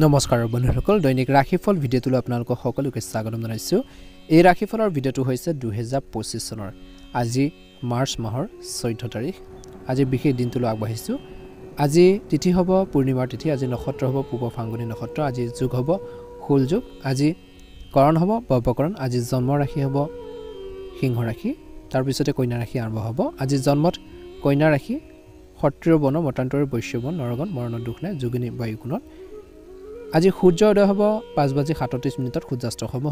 নমস্কাৰ বন্ধুসকল দৈনিক ৰাশিফল ভিডিঅ'টোলৈ আপোনালোকক সকলোকে স্বাগতম জনাইছো। এই ৰাশিফলৰ ভিডিঅ'টো হৈছে 2025 চনৰ আজি মাৰ্চ মাহৰ 14 তাৰিখ। আজি বিশেষ দিনটোলৈ আগবাঢ়িছো। আজি তিথি হ'ব পূৰ্ণিমাৰ তিথি, আজি নক্ষত্ৰ হ'ব পূব ফাংগুনী নক্ষত্ৰ, আজি যোগ হ'ব হুল যোগ, আজি কৰণ হ'ব বৰ্বকৰণ, আজি জন্ম ৰাশি হ'ব সিংহ ৰাশি, তাৰ পিছতে কন্যা ৰাশি আৰম্ভ হ'ব। আজি জন্মত কন্যা ৰাশি ক্ষত্ৰিয় বৰ্ণ, মতান্তৰী বৈশ্য বৰ্ণ, নৰগণ মৰণৰ দুখ নাই, যোগিনী বায়ুকোণত। আজি সূৰ্য উদয় হ'ব 5:37 সূৰ্যাস্ত হ'ব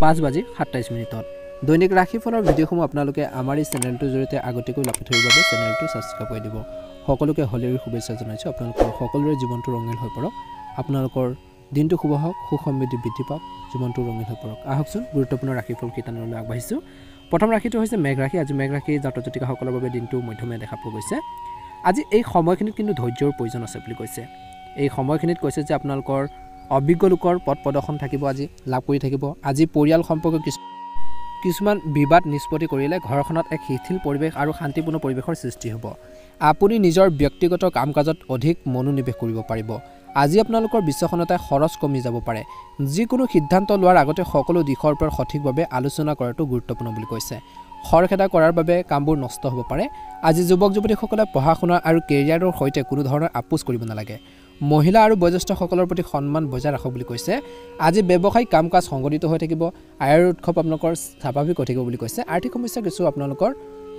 5:27 দৈনিক ৰাশিফলৰ ভিডিঅ'সমূহ আপোনালোকে আমাৰ এই চেনেলটোৰ জৰিয়তে আগতীয়াকৈ লাভ কৰিবৰ বাবে চেনেলটো ছাবস্ক্ৰাইব কৰি দিব। সকলোকে হোলীৰ শুভেচ্ছা জনাইছোঁ। আপোনালোকৰ সকলোৰে জীৱনটো ৰঙীন হৈ পৰক, আপোনালোকৰ দিনটো শুভ হওক, সুখ সমৃদ্ধি বৃদ্ধি পাওক, জীৱনটো ৰঙীন হৈ পৰক। আহকচোন গুৰুত্বপূৰ্ণ ৰাশিফল কেইটালৈ আগবাঢ়িছোঁ। প্ৰথম ৰাশিটো হৈছে মেঘ ৰাশি। আজি মেঘ ৰাশি জাতক জাতিকাসকলৰ বাবে দিনটো মধ্যমীয়া দেখা পোৱা গৈছে। আজি এই সময়খিনিত কিন্তু ধৈৰ্যৰ প্ৰয়োজন আছে বুলি কৈছে। এই সময়খিনিত কৈছে যে আপোনালোকৰ অভিজ্ঞ লোকৰ পথ প্ৰদৰ্শন থাকিব, আজি লাভ কৰি থাকিব। আজি পৰিয়াল সম্পৰ্কে কিছুমান বিবাদ নিষ্পত্তি কৰিলে ঘৰখনত এক শিথিল পৰিৱেশ আৰু শান্তিপূৰ্ণ পৰিৱেশৰ সৃষ্টি হ'ব। আপুনি নিজৰ ব্যক্তিগত কাম কাজত অধিক মনোনিৱেশ কৰিব পাৰিব। আজি আপোনালোকৰ বিশ্বখনতে খৰচ কমি যাব পাৰে। যিকোনো সিদ্ধান্ত লোৱাৰ আগতে সকলো দিশৰ ওপৰত সঠিকভাৱে আলোচনা কৰাটো গুৰুত্বপূৰ্ণ বুলি কৈছে। খৰখেদা কৰাৰ বাবে কামবোৰ নষ্ট হ'ব পাৰে। আজি যুৱক যুৱতীসকলে পঢ়া শুনা আৰু কেৰিয়াৰৰ সৈতে কোনো ধৰণৰ আপোচ কৰিব নালাগে। মহিলা আৰু বয়োজ্যেষ্ঠসকলৰ প্ৰতি সন্মান বজাই ৰাখক বুলি কৈছে। আজি ব্যৱসায়িক কাম কাজ সংগঠিত হৈ থাকিব। আয়ৰ উৎসৱ আপোনালোকৰ স্বাভাৱিক হৈ থাকিব বুলি কৈছে। আৰ্থিক সমস্যা কিছু আপোনালোকৰ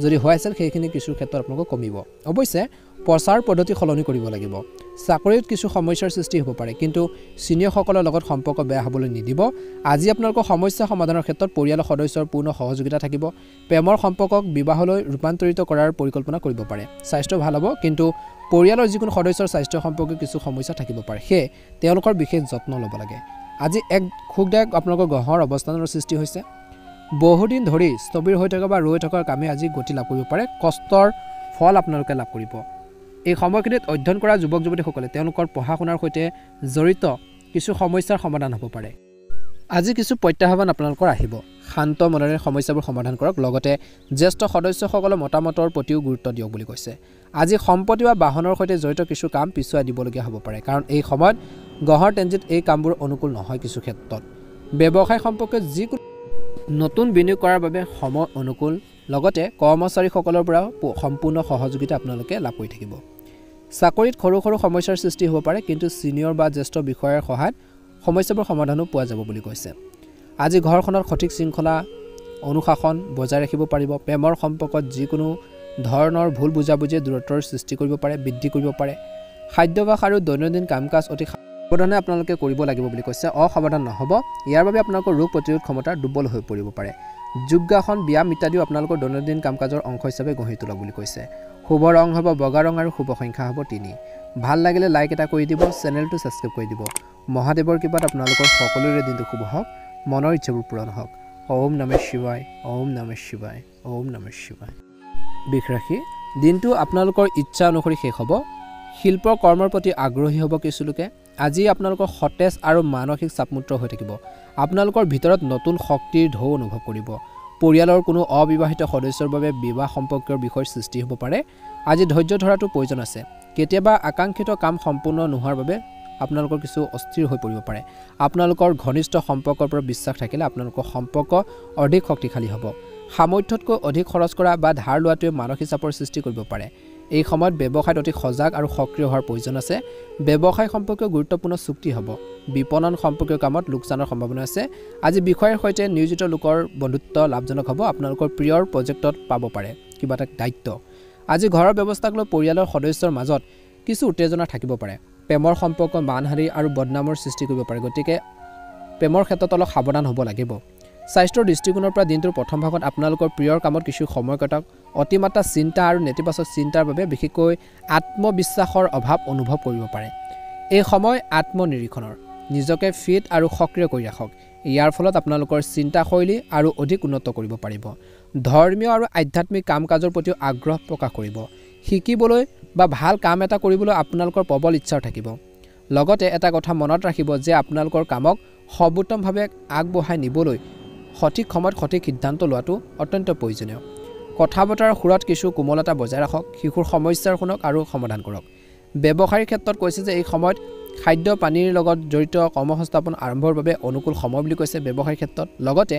যদি হৈ আছিল সেইখিনি কিছু ক্ষেত্ৰত আপোনালোকৰ কমিব। অৱশ্যে প্ৰচাৰ পদ্ধতি সলনি কৰিব লাগিব। চাকৰিত কিছু সমস্যাৰ সৃষ্টি হ'ব পাৰে, কিন্তু ছিনিয়ৰসকলৰ লগত সম্পৰ্ক বেয়া হ'বলৈ নিদিব। আজি আপোনালোকৰ সমস্যা সমাধানৰ ক্ষেত্ৰত পৰিয়ালৰ সদস্যৰ পূৰ্ণ সহযোগিতা থাকিব। প্ৰেমৰ সম্পৰ্কক বিবাহলৈ ৰূপান্তৰিত কৰাৰ পৰিকল্পনা কৰিব পাৰে। স্বাস্থ্য ভাল হ'ব, কিন্তু পৰিয়ালৰ যিকোনো সদস্যৰ স্বাস্থ্য সম্পৰ্কে কিছু সমস্যা থাকিব পাৰে, সেয়ে তেওঁলোকৰ বিশেষ যত্ন ল'ব লাগে। আজি এক সুখদায়ক আপোনালোকৰ গ্ৰহৰ অৱস্থানৰ সৃষ্টি হৈছে। বহুদিন ধৰি স্থবিৰ হৈ থকা বা ৰৈ থকাৰ কামে আজি গতি লাভ কৰিব পাৰে। কষ্টৰ ফল আপোনালোকে লাভ কৰিব। এই সময়খিনিত অধ্যয়ন কৰা যুৱক যুৱতীসকলে তেওঁলোকৰ পঢ়া শুনাৰ সৈতে জড়িত কিছু সমস্যাৰ সমাধান হ'ব পাৰে। আজি কিছু প্ৰত্যাহ্বান আপোনালোকৰ আহিব। শান্ত মনেৰে সমস্যাবোৰ সমাধান কৰক, লগতে জ্যেষ্ঠ সদস্যসকলৰ মতামতৰ প্ৰতিও গুৰুত্ব দিয়ক বুলি কৈছে। আজি সম্পত্তি বা বাহনৰ সৈতে জড়িত কিছু কাম পিছুৱাই দিবলগীয়া হ'ব পাৰে, কাৰণ এই সময়ত গ্ৰহৰ ট্ৰেনজিট এই কামবোৰ অনুকূল নহয়। কিছু ক্ষেত্ৰত ব্যৱসায় সম্পৰ্কে যিকোনো নতুন বিনিয়োগ কৰাৰ বাবে সময় অনুকূল, লগতে কৰ্মচাৰীসকলৰ পৰা সম্পূৰ্ণ সহযোগিতা আপোনালোকে লাভ কৰি থাকিব। চাকৰিত সৰু সৰু সমস্যাৰ সৃষ্টি হ'ব পাৰে, কিন্তু ছিনিয়ৰ বা জ্যেষ্ঠ বিষয়াৰ সহায়ত সমস্যাবোৰ সমাধানো পোৱা যাব বুলি কৈছে। আজি ঘৰখনত সঠিক শৃংখলা অনুশাসন বজাই ৰাখিব পাৰিব। প্ৰেমৰ সম্পৰ্কত যিকোনো ধৰণৰ ভুল বুজাবুজিয়ে দূৰত্বৰ সৃষ্টি কৰিব পাৰে, বৃদ্ধি কৰিব পাৰে। খাদ্যাভ্যাস আৰু দৈনন্দিন কাম কাজ অতি সাৱধানে আপোনালোকে কৰিব লাগিব বুলি কৈছে। অসাৱধান নহ'ব, ইয়াৰ বাবে আপোনালোকৰ ৰোগ প্ৰতিৰোধ ক্ষমতা দুৰ্বল হৈ পৰিব পাৰে। যোগাসন ব্যায়াম ইত্যাদিও আপোনালোকৰ দৈনন্দিন কাম কাজৰ অংশ হিচাপে গঢ়ি তোলক বুলি কৈছে। শুভ ৰং হ'ব বগা ৰং আৰু শুভ সংখ্যা হ'ব 3। ভাল লাগিলে লাইক এটা কৰি দিব, চেনেলটো ছাবস্ক্ৰাইব কৰি দিব। মহাদেৱৰ কৃপাত আপোনালোকৰ সকলোৰে দিনটো শুভ হওক, মনৰ ইচ্ছাবোৰ পূৰণ হওক। ওম নমঃ শিৱায়, ওম নমঃ শিৱায়, ওম নমঃ শিৱায়। বৃষ ৰাশি, দিনটো আপোনালোকৰ ইচ্ছা অনুসৰি শেষ হ'ব। শিল্প কৰ্মৰ প্ৰতি আগ্ৰহী হ'ব কিছু লোকে। আজি আপোনালোকৰ সতেজ আৰু মানসিক চাপমুক্ত হৈ থাকিব। আপোনালোকৰ ভিতৰত নতুন শক্তিৰ ঢৌ অনুভৱ কৰিব। পৰিয়ালৰ কোনো অবিবাহিত সদস্যৰ বাবে বিবাহ সম্পৰ্কীয় বিষয়ৰ সৃষ্টি হ'ব পাৰে। আজি ধৈৰ্য ধৰাটো প্ৰয়োজন আছে। কেতিয়াবা আকাংক্ষিত কাম সম্পূৰ্ণ নোহোৱাৰ বাবে আপোনালোকৰ কিছু অস্থিৰ হৈ পৰিব পাৰে। আপোনালোকৰ ঘনিষ্ঠ সম্পৰ্কৰ পৰা বিশ্বাস থাকিলে আপোনালোকৰ সম্পৰ্ক অধিক শক্তিশালী হ'ব। সামৰ্থ্যতকৈ অধিক খৰচ কৰা বা ধাৰ লোৱাটোৱে মানসিক চাপৰ সৃষ্টি কৰিব পাৰে। এই সময়ত ব্যৱসায়ত অতি সজাগ আৰু সক্ৰিয় হোৱাৰ প্ৰয়োজন আছে। ব্যৱসায় সম্পৰ্কীয় গুৰুত্বপূৰ্ণ চুক্তি হ'ব। বিপণন সম্পৰ্কীয় কামত লোকচানৰ সম্ভাৱনা আছে। আজি বিষয়াৰ সৈতে নিয়োজিত লোকৰ বন্ধুত্ব লাভজনক হ'ব। আপোনালোকৰ প্ৰিয়ৰ প্ৰজেক্টত পাব পাৰে কিবা এটা দায়িত্ব। আজি ঘৰৰ ব্যৱস্থাক লৈ পৰিয়ালৰ সদস্যৰ মাজত কিছু উত্তেজনা থাকিব পাৰে। প্ৰেমৰ সম্পৰ্ক মানহানি আৰু বদনামৰ সৃষ্টি কৰিব পাৰে, গতিকে প্ৰেমৰ ক্ষেত্ৰত অলপ সাৱধান হ'ব লাগিব। স্বাস্থ্যৰ দৃষ্টিকোণৰ পৰা দিনটোৰ প্ৰথম ভাগত আপোনালোকৰ প্ৰিয়ৰ কামত কিছু সময় কটাওক। অতিমাত্ৰা চিন্তা আৰু নেতিবাচক চিন্তাৰ বাবে বিশেষকৈ আত্মবিশ্বাসৰ অভাৱ অনুভৱ কৰিব পাৰে। এই সময় আত্মনিৰীক্ষণৰ, নিজকে ফিট আৰু সক্ৰিয় কৰি ৰাখক। ইয়াৰ ফলত আপোনালোকৰ চিন্তাশৈলী আৰু অধিক উন্নত কৰিব পাৰিব। ধৰ্মীয় আৰু আধ্যাত্মিক কাম কাজৰ প্ৰতিও আগ্ৰহ প্ৰকাশ কৰিব। শিকিবলৈ বা ভাল কাম এটা কৰিবলৈ আপোনালোকৰ প্ৰবল ইচ্ছাও থাকিব। লগতে এটা কথা মনত ৰাখিব যে আপোনালোকৰ কামক সৰ্বোত্তমভাৱে আগবঢ়াই নিবলৈ সঠিক সময়ত সঠিক সিদ্ধান্ত লোৱাটো অত্যন্ত প্ৰয়োজনীয়। কথা বতৰাৰ সুৰত কিছু কোমলতা বজাই ৰাখক। শিশুৰ সমস্যাৰ শুনক আৰু সমাধান কৰক। ব্যৱসায়ৰ ক্ষেত্ৰত কৈছে যে এই সময়ত খাদ্য পানীৰ লগত জড়িত কৰ্মসংস্থাপন আৰম্ভৰ বাবে অনুকূল সময় বুলি কৈছে ব্যৱসায় ক্ষেত্ৰত লগতে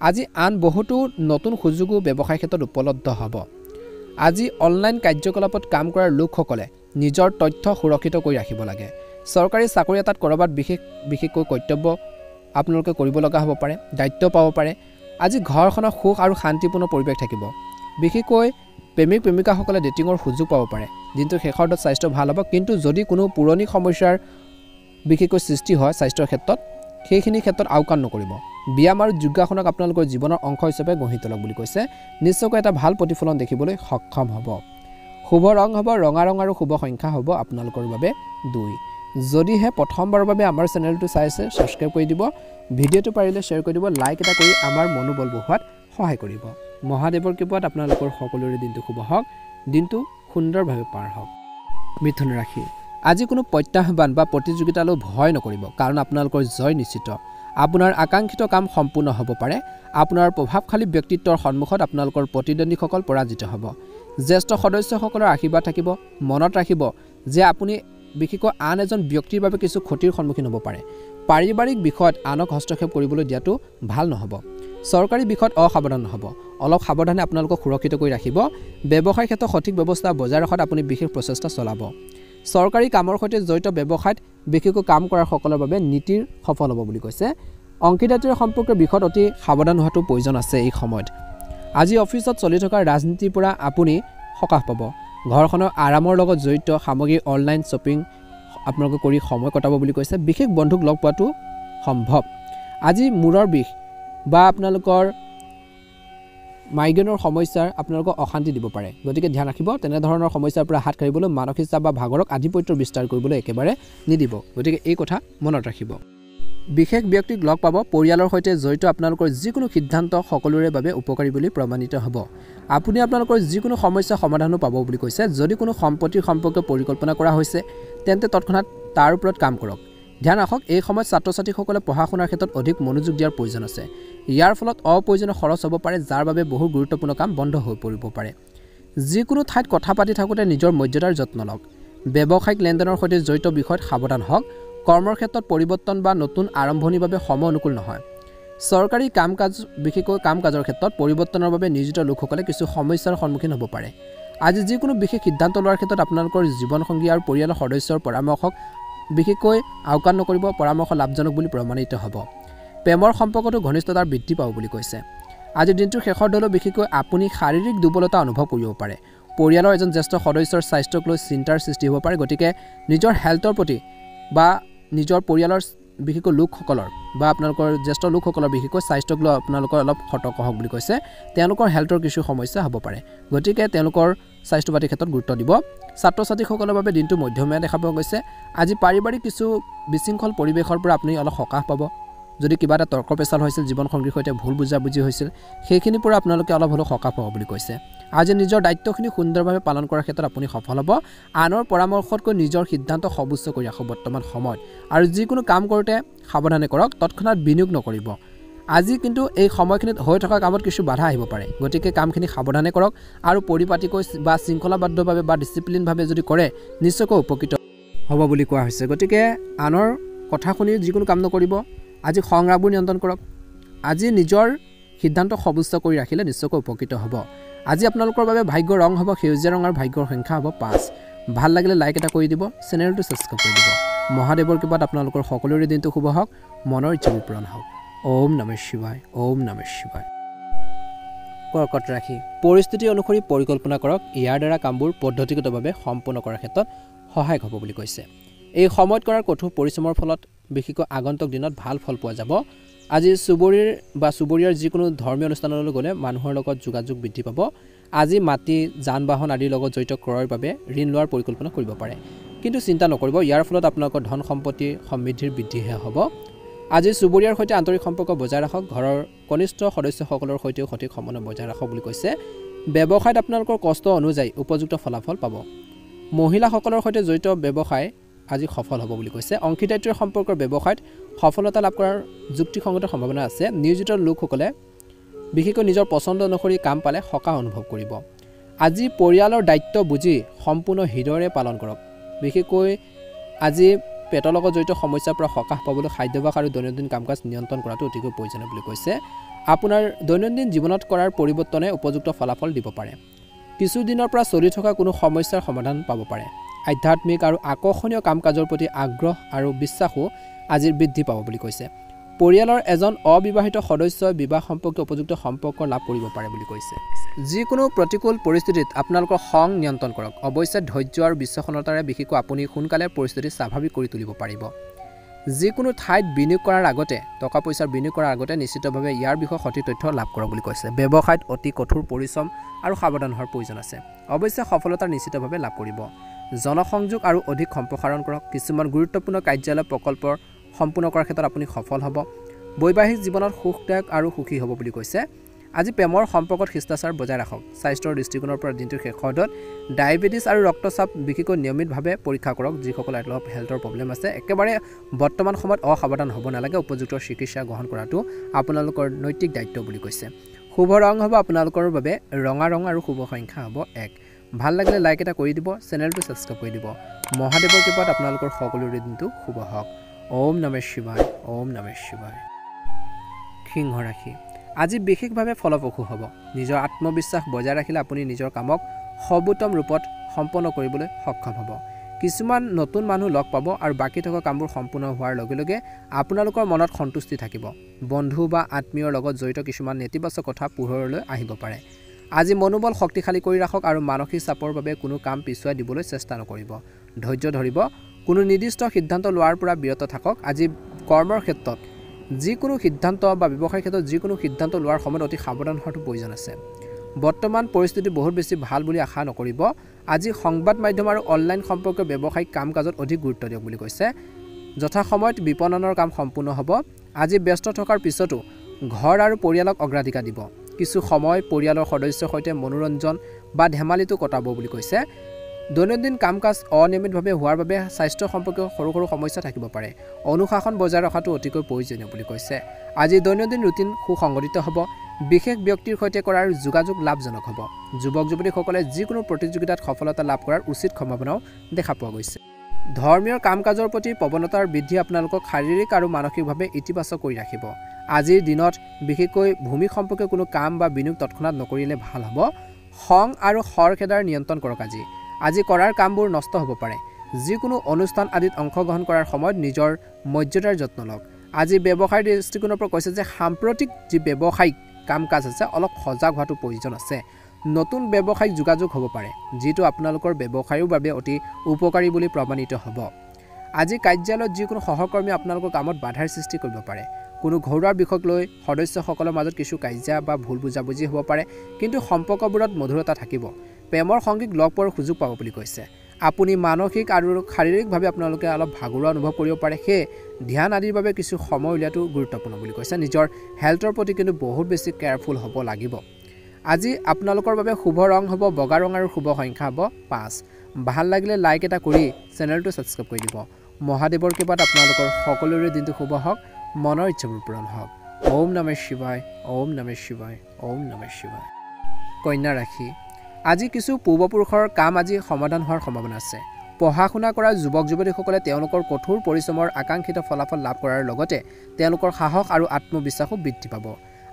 আজি আন বহুতো নতুন সুযোগো ব্যৱসায় ক্ষেত্ৰত উপলব্ধ হ'ব আজি অনলাইন কাৰ্যকলাপত কাম কৰাৰ লোকসকলে নিজৰ তথ্য সুৰক্ষিত কৰি ৰাখিব লাগে চৰকাৰী চাকৰি এটাত কৰবাত বিশেষকৈ কৰ্তব্য আপোনালোকে কৰিব লগা হ'ব পাৰে দায়িত্ব পাব পাৰে আজি ঘৰখনৰ সুখ আৰু শান্তিপূৰ্ণ পৰিৱেশ থাকিব বিশেষকৈ প্ৰেমিক প্ৰেমিকাসকলে ডেটিঙৰ সুযোগ পাব পাৰে দিনটো শেষৰ দিনত স্বাস্থ্য ভাল হ'ব কিন্তু যদি কোনো পুৰণি সমস্যাৰ বিশেষকৈ সৃষ্টি হয় স্বাস্থ্যৰ ক্ষেত্ৰত সেইখিনি ক্ষেত্ৰত আওকাণ নকৰিব ব্যায়াম আৰু যোগাসনক আপোনালোকৰ জীৱনৰ অংশ হিচাপে গঢ়ি তোলক বুলি কৈছে নিশ্চয়কৈ এটা ভাল প্ৰতিফলন দেখিবলৈ সক্ষম হ'ব শুভ ৰং হ'ব ৰঙা ৰং আৰু শুভ সংখ্যা হ'ব আপোনালোকৰ বাবে 2 যদিহে প্ৰথমবাৰৰ বাবে আমাৰ চেনেলটো চাইছে সাবস্ক্ৰাইব কৰি দিব ভিডিঅ'টো পাৰিলে শ্বেয়াৰ কৰি দিব লাইক এটা কৰি আমাৰ মনোবল বঢ়োৱাত সহায় কৰিব মহাদেৱৰ কৃপাত আপোনালোকৰ সকলোৰে দিনটো শুভ হওক দিনটো সুন্দৰভাৱে পাৰ হওক মিথুন ৰাশি আজি কোনো প্ৰত্যাহ্বান বা প্ৰতিযোগিতালৈ ভয় নকৰিব কাৰণ আপোনালোকৰ জয় নিশ্চিত আপোনাৰ আকাংক্ষিত কাম সম্পূৰ্ণ হ'ব পাৰে আপোনাৰ প্ৰভাৱশালী ব্যক্তিত্বৰ সন্মুখত আপোনালোকৰ প্ৰতিদ্বন্দ্বীসকল পৰাজিত হ'ব জ্যেষ্ঠ সদস্যসকলৰ আশীৰ্বাদ থাকিব মনত ৰাখিব যে আপুনি বিশেষকৈ আন এজন ব্যক্তিৰ বাবে কিছু ক্ষতিৰ সন্মুখীন হ'ব পাৰে পাৰিবাৰিক বিষয়ত আনক হস্তক্ষেপ কৰিবলৈ দিয়াটো ভাল নহ'ব চৰকাৰী বিষয়ত অসাৱধান নহ'ব অলপ সাৱধানে আপোনালোকক সুৰক্ষিত কৰি ৰাখিব ব্যৱসায় ক্ষেত্ৰত সঠিক ব্যৱস্থা বজাই ৰখাত আপুনি বিশেষ প্ৰচেষ্টা চলাব চৰকাৰী কামৰ সৈতে জড়িত ব্যৱসায়ত বিশেষকৈ কাম কৰাৰ সকলৰ বাবে নীতিৰ সফল হ'ব বুলি কৈছে অংশীদাৰীৰ সম্পৰ্কৰ বিষয়ত অতি সাৱধান হোৱাটো প্ৰয়োজন আছে এই সময়ত আজি অফিচত চলি থকা ৰাজনীতিৰ পৰা আপুনি সকাহ পাব ঘৰখনৰ আৰামৰ লগত জড়িত সামগ্ৰী অনলাইন শ্বপিং আপোনালোকে কৰি সময় কটাব বুলি কৈছে বিশেষ বন্ধুক লগ পোৱাটো সম্ভৱ আজি মূৰৰ বিষ বা আপোনালোকৰ মাইগ্ৰেনৰ সমস্যাৰ আপোনালোকক অশান্তি দিব পাৰে গতিকে ধ্যান ৰাখিব তেনে ধৰণৰ সমস্যাৰ পৰা হাত কাঢ়িবলৈ মানসিক চাপ বা ভাগৰক আধিপত্যৰ বিস্তাৰ কৰিবলৈ একেবাৰে নিদিব গতিকে এই কথা মনত ৰাখিব বিশেষ ব্যক্তিক লগ পাব পৰিয়ালৰ সৈতে জড়িত আপোনালোকৰ যিকোনো সিদ্ধান্ত সকলোৰে বাবে উপকাৰী বুলি প্ৰমাণিত হ'ব আপুনি আপোনালোকৰ যিকোনো সমস্যা সমাধানো পাব বুলি কৈছে যদি কোনো সম্পত্তিৰ সম্পৰ্কে পৰিকল্পনা কৰা হৈছে তেন্তে তৎক্ষণাৎ তাৰ ওপৰত কাম কৰক ধ্যান ৰাখক এই সময়ত ছাত্ৰ-ছাত্ৰীসকলে পঢ়া শুনাৰ ক্ষেত্ৰত অধিক মনোযোগ দিয়াৰ প্ৰয়োজন আছে ইয়াৰ ফলত অপ্ৰয়োজনীয় খৰচ হ'ব পাৰে যাৰ বাবে বহু গুৰুত্বপূৰ্ণ কাম বন্ধ হৈ পৰিব পাৰে যিকোনো ঠাইত কথা পাতি থাকোঁতে নিজৰ মৰ্যাদাৰ যত্ন লওক ব্যৱসায়িক লেনদেনৰ সৈতে জড়িত বিষয়ত সাৱধান হওক কৰ্মৰ ক্ষেত্ৰত পৰিৱৰ্তন বা নতুন আৰম্ভণিৰ বাবে সময় অনুকূল নহয় চৰকাৰী কাম-কাজ বিশেষকৈ কাম-কাজৰ ক্ষেত্ৰত পৰিৱৰ্তনৰ বাবে নিয়োজিত লোকসকলে কিছু সমস্যাৰ সন্মুখীন হ'ব পাৰে আজি যিকোনো বিশেষ সিদ্ধান্ত লোৱাৰ ক্ষেত্ৰত আপোনালোকৰ জীৱনসংগী আৰু পৰিয়ালৰ সদস্যৰ পৰামৰ্শক বিশেষকৈ আওকাণ নকৰিব পৰামৰ্শ লাভজনক বুলি প্ৰমাণিত হ'ব প্ৰেমৰ সম্পৰ্কটো ঘনিষ্ঠতাৰ বৃদ্ধি পাব বুলি কৈছে আজিৰ দিনটোৰ শেষৰ দলত বিশেষকৈ আপুনি শাৰীৰিক দুৰ্বলতা অনুভৱ কৰিব পাৰে পৰিয়ালৰ এজন জ্যেষ্ঠ সদস্যৰ স্বাস্থ্যক লৈ চিন্তাৰ সৃষ্টি হ'ব পাৰে গতিকে নিজৰ হেল্থৰ প্ৰতি বা নিজৰ পৰিয়ালৰ বিশেষকৈ লোকসকলৰ বা আপোনালোকৰ জ্যেষ্ঠ লোকসকলৰ বিশেষকৈ স্বাস্থ্যক লৈ আপোনালোকৰ অলপ সতৰ্ক হওক বুলি কৈছে তেওঁলোকৰ হেল্থৰ কিছু সমস্যা হ'ব পাৰে গতিকে তেওঁলোকৰ স্বাস্থ্য পাতিৰ ক্ষেত্ৰত গুৰুত্ব দিব ছাত্ৰ-ছাত্ৰীসকলৰ বাবে দিনটো মধ্যমীয়া দেখা পোৱা গৈছে আজি পাৰিবাৰিক কিছু বিশৃংখল পৰিৱেশৰ পৰা আপুনি অলপ সকাহ পাব যদি কিবা এটা তৰ্ক পেচাল হৈছিল জীৱনসংগীৰ সৈতে ভুল বুজাবুজি হৈছিল সেইখিনিৰ পৰা আপোনালোকে অলপ হ'লেও সকাহ পাব বুলি কৈছে আজি নিজৰ দায়িত্বখিনি সুন্দৰভাৱে পালন কৰাৰ ক্ষেত্ৰত আপুনি সফল হ'ব আনৰ পৰামৰ্শতকৈ নিজৰ সিদ্ধান্ত সৰ্বোচ্চ কৰি ৰাখক বৰ্তমান সময়ত আৰু যিকোনো কাম কৰোঁতে সাৱধানে কৰক তৎক্ষণাৎ বিনিয়োগ নকৰিব আজি কিন্তু এই সময়খিনিত হৈ থকা কামত কিছু বাধা আহিব পাৰে গতিকে কামখিনি সাৱধানে কৰক আৰু পৰিপাটিকৈ বা শৃংখলাবদ্ধভাৱে বা ডিচিপ্লিনভাৱে যদি কৰে নিশ্চয়কৈ উপকৃত হ'ব বুলি কোৱা হৈছে গতিকে আনৰ কথা শুনি যিকোনো কাম নকৰিব আজি সংগ্ৰামবোৰ নিয়ন্ত্ৰণ কৰক আজি নিজৰ সিদ্ধান্ত সৰ্বোচ্চ কৰি ৰাখিলে নিশ্চয়কৈ উপকৃত হ'ব আজি আপোনালোকৰ বাবে ভাগ্যৰ ৰং হ'ব সেউজীয়া ৰং আৰু ভাগ্যৰ সংখ্যা হ'ব 5 ভাল লাগিলে লাইক এটা কৰি দিব চেনেলটো ছাবস্ক্ৰাইব কৰি দিব মহাদেৱৰ কৃপাত আপোনালোকৰ সকলোৰে দিনটো শুভ হওক মনৰ ইচ্ছাবোৰ পূৰণ হওক ওম নমঃ শিৱায় ওম নমঃ শিৱায় কৰ্কট ৰাশি পৰিস্থিতি অনুসৰি পৰিকল্পনা কৰক ইয়াৰ দ্বাৰা কামবোৰ পদ্ধতিগতভাৱে সম্পূৰ্ণ কৰাৰ ক্ষেত্ৰত সহায়ক হ'ব বুলি কৈছে এই সময়ত কৰাৰ কঠোৰ পৰিশ্ৰমৰ ফলত বিশেষকৈ আগন্তুক দিনত ভাল ফল পোৱা যাব আজি চুবুৰীয়াৰ যিকোনো ধৰ্মীয় অনুষ্ঠানলৈ গ'লে মানুহৰ লগত যোগাযোগ বৃদ্ধি পাব আজি মাটি যান বাহন আদিৰ লগত জড়িত ক্ৰয়ৰ বাবে ঋণ লোৱাৰ পৰিকল্পনা কৰিব পাৰে কিন্তু চিন্তা নকৰিব ইয়াৰ ফলত আপোনালোকৰ ধন সম্পত্তি সমৃদ্ধিৰ বৃদ্ধিহে হ'ব আজি চুবুৰীয়াৰ সৈতে আন্তৰিক সম্পৰ্ক বজাই ৰাখক ঘৰৰ কনিষ্ঠ সদস্যসকলৰ সৈতেও সঠিক সমন্বয় বজাই ৰাখক বুলি কৈছে ব্যৱসায়ত আপোনালোকৰ কষ্ট অনুযায়ী উপযুক্ত ফলাফল পাব মহিলাসকলৰ সৈতে জড়িত ব্যৱসায় আজি সফল হ'ব বুলি কৈছে অংশীদাৰীত্বৰ সম্পৰ্কৰ ব্যৱসায়ত সফলতা লাভ কৰাৰ যুক্তিসংগত সম্ভাৱনা আছে নিয়োজিত লোকসকলে বিশেষকৈ নিজৰ পছন্দ অনুসৰি কাম পালে সকাহ অনুভৱ কৰিব আজি পৰিয়ালৰ দায়িত্ব বুজি সম্পূৰ্ণ হৃদয়েৰে পালন কৰক বিশেষকৈ আজি পেটৰ লগত জড়িত সমস্যাৰ পৰা সকাহ পাবলৈ খাদ্যাভ্যাস আৰু দৈনন্দিন কাম-কাজ নিয়ন্ত্ৰণ কৰাটো অতিকৈ প্ৰয়োজনীয় বুলি কৈছে আপোনাৰ দৈনন্দিন জীৱনত কৰাৰ পৰিৱৰ্তনে উপযুক্ত ফলাফল দিব পাৰে কিছুদিনৰ পৰা চলি থকা কোনো সমস্যাৰ সমাধান পাব পাৰে আধ্যাত্মিক আৰু আকৰ্ষণীয় কাম-কাজৰ প্ৰতি আগ্ৰহ আৰু বিশ্বাসো আজি বৃদ্ধি পাব বুলি কৈছে পৰিয়ালৰ এজন অবিবাহিত সদস্যই বিবাহ সম্পৰ্কীয় উপযুক্ত সম্পৰ্ক লাভ কৰিব পাৰে বুলি কৈছে যিকোনো প্ৰতিকূল পৰিস্থিতিত আপোনালোকৰ খং নিয়ন্ত্ৰণ কৰক অৱশ্যে ধৈৰ্য আৰু বিচক্ষণতাৰে বিশেষকৈ আপুনি সোনকালে পৰিস্থিতি স্বাভাৱিক কৰি তুলিব পাৰিব যিকোনো ঠাইত বিনিয়োগ কৰাৰ আগতে টকা পইচাৰ বিনিয়োগ কৰাৰ আগতে নিশ্চিতভাৱে ইয়াৰ বিষয়ে সঠিক তথ্য লাভ কৰক বুলি কৈছে ব্যৱসায়ত অতি কঠোৰ পৰিশ্ৰম আৰু সাৱধান হোৱাৰ প্ৰয়োজন আছে অৱশ্যে সফলতা নিশ্চিতভাৱে লাভ কৰিব জনসংযোগ আৰু অধিক সম্প্ৰসাৰণ কৰক কিছুমান গুৰুত্বপূৰ্ণ কাৰ্যালয় প্ৰকল্পৰ সম্পূৰ্ণ কৰাৰ ক্ষেত্ৰত আপুনি সফল হ'ব বৈবাহিক জীৱনত সুখদায়ক আৰু সুখী হ'ব বুলি কৈছে আজি প্ৰেমৰ সম্পৰ্কত শিষ্টাচাৰ বজাই ৰাখক স্বাস্থ্যৰ দৃষ্টিকোণৰ পৰা দিনটোৰ শেষত ডায়েবেটিছ আৰু ৰক্তচাপ বিশেষকৈ নিয়মিতভাৱে পৰীক্ষা কৰক যিসকলৰ অলপ হেল্থৰ প্ৰব্লেম আছে একেবাৰে বৰ্তমান সময়ত অসাৱধান হ'ব নালাগে উপযুক্ত চিকিৎসা গ্ৰহণ কৰাটো আপোনালোকৰ নৈতিক দায়িত্ব বুলি কৈছে শুভ ৰং হ'ব আপোনালোকৰ বাবে ৰঙা ৰং আৰু শুভ সংখ্যা হ'ব 1 ভাল লাগিলে লাইক এটা কৰি দিব চেনেলটো সাবস্ক্ৰাইব কৰি দিব মহাদেৱৰ কৃপাত আপোনালোকৰ সকলোৰে দিনটো শুভ হওক ওম নমঃ শিৱায় ওম নমঃ শিৱায় সিংহ ৰাশি আজি বিশেষভাৱে ফলপ্ৰসূ হ'ব নিজৰ আত্মবিশ্বাস বজাই ৰাখিলে আপুনি নিজৰ কামক সৰ্বোত্তম ৰূপত সম্পন্ন কৰিবলৈ সক্ষম হ'ব কিছুমান নতুন মানুহ লগ পাব আৰু বাকি থকা কামবোৰ সম্পূৰ্ণ হোৱাৰ লগে লগে আপোনালোকৰ মনত সন্তুষ্টি থাকিব বন্ধু বা আত্মীয়ৰ লগত জড়িত কিছুমান নেতিবাচক কথা পোহৰলৈ আহিব পাৰে আজি মনোবল শক্তিশালী কৰি ৰাখক আৰু মানসিক চাপৰ বাবে কোনো কাম পিছুৱাই দিবলৈ চেষ্টা নকৰিব ধৈৰ্য ধৰিব কোনো নিৰ্দিষ্ট সিদ্ধান্ত লোৱাৰ পৰা বিৰত থাকক আজি কৰ্মৰ ক্ষেত্ৰত যিকোনো সিদ্ধান্ত বা ব্যৱসায়ৰ ক্ষেত্ৰত যিকোনো সিদ্ধান্ত লোৱাৰ সময়ত অতি সাৱধান হোৱাটো প্ৰয়োজন আছে বৰ্তমান পৰিস্থিতি বহুত বেছি ভাল বুলি আশা নকৰিব আজি সংবাদ মাধ্যম আৰু অনলাইন সম্পৰ্কীয় ব্যৱসায়িক কাম-কাজত অধিক গুৰুত্ব দিয়ক বুলি কৈছে যথা সময়ত বিপণনৰ কাম সম্পূৰ্ণ হ'ব আজি ব্যস্ত থকাৰ পিছতো ঘৰ আৰু পৰিয়ালক অগ্ৰাধিকাৰ দিব কিছু সময় পৰিয়ালৰ সদস্যৰ সৈতে মনোৰঞ্জন বা ধেমালিটো কটাব বুলি কৈছে দৈনন্দিন কাম-কাজ অনিয়মিতভাৱে হোৱাৰ বাবে স্বাস্থ্য সম্পৰ্কীয় সৰু সৰু সমস্যা থাকিব পাৰে অনুশাসন বজাই ৰখাটো অতিকৈ প্ৰয়োজনীয় বুলি কৈছে আজি দৈনন্দিন ৰুটিন সুসংগঠিত হ'ব বিশেষ ব্যক্তিৰ সৈতে কৰাৰ যোগাযোগ লাভজনক হ'ব যুৱক যুৱতীসকলে যিকোনো প্ৰতিযোগিতাত সফলতা লাভ কৰাৰ উচিত সম্ভাৱনাও দেখা পোৱা গৈছে ধৰ্মীয় কাম-কাজৰ প্ৰতি প্ৰৱণতাৰ বৃদ্ধি আপোনালোকক শাৰীৰিক আৰু মানসিকভাৱে ইতিবাচক কৰি ৰাখিব আজিৰ দিনত বিশেষকৈ ভূমি সম্পৰ্কীয় কোনো কাম বা বিনিয়োগ তৎক্ষণাত নকৰিলে ভাল হ'ব খং আৰু খৰখেদাৰ নিয়ন্ত্ৰণ কৰক আজি কৰাৰ কামবোৰ নষ্ট হ'ব পাৰে যিকোনো অনুষ্ঠান আদিত অংশগ্ৰহণ কৰাৰ সময়ত নিজৰ মৰ্যাদাৰ যত্ন লওক আজি ব্যৱসায়ৰ দৃষ্টিকোণৰ পৰা কৈছে যে সাম্প্ৰতিক যি ব্যৱসায়িক কাম-কাজ আছে অলপ সজাগ হোৱাটো প্ৰয়োজন আছে নতুন ব্যৱসায়িক যোগাযোগ হ'ব পাৰে যিটো আপোনালোকৰ ব্যৱসায়ৰ বাবে অতি উপকাৰী বুলি প্ৰমাণিত হ'ব আজি কাৰ্যালয়ত যিকোনো সহকৰ্মী আপোনালোকৰ কামত বাধাৰ সৃষ্টি কৰিব পাৰে কোনো ঘৰুৱা বিষয়ক লৈ সদস্যসকলৰ মাজত কিছু কাজিয়া বা ভুল বুজাবুজি হ'ব পাৰে কিন্তু সম্পৰ্কবোৰত মধুৰতা থাকিব প্ৰেমৰ সংগীক লগ পোৱাৰ সুযোগ পাব বুলি কৈছে আপুনি মানসিক আৰু শাৰীৰিকভাৱে আপোনালোকে অলপ ভাগৰুৱা অনুভৱ কৰিব পাৰে হে ধ্যান আদিৰ বাবে কিছু সময় উলিয়াটো গুৰুত্বপূৰ্ণ বুলি কৈছে নিজৰ হেল্থৰ প্ৰতি কিন্তু বহুত বেছি কেয়াৰফুল হ'ব লাগিব আজি আপোনালোকৰ বাবে শুভ ৰং হ'ব বগা ৰং আৰু শুভ সংখ্যা হ'ব 5 ভাল লাগিলে লাইক এটা কৰি চেনেলটো সাবস্ক্ৰাইব কৰি দিব মহাদেৱৰ কৃপাত আপোনালোকৰ সকলোৰে দিনটো শুভ হওক মনৰ ইচ্ছাবোৰ পূৰণ হওক ওম নমঃ শিৱায় ওম নমঃ শিৱায় ওম নমঃ শিৱায় কন্যা ৰাশি আজি কিছু পূৰ্বপুৰুষৰ কাম আজি সমাধান হোৱাৰ সম্ভাৱনা আছে পঢ়া শুনা কৰা যুৱক যুৱতীসকলে তেওঁলোকৰ কঠোৰ পৰিশ্ৰমৰ আকাংক্ষিত ফলাফল লাভ কৰাৰ লগতে তেওঁলোকৰ সাহস আৰু আত্মবিশ্বাসো বৃদ্ধি পাব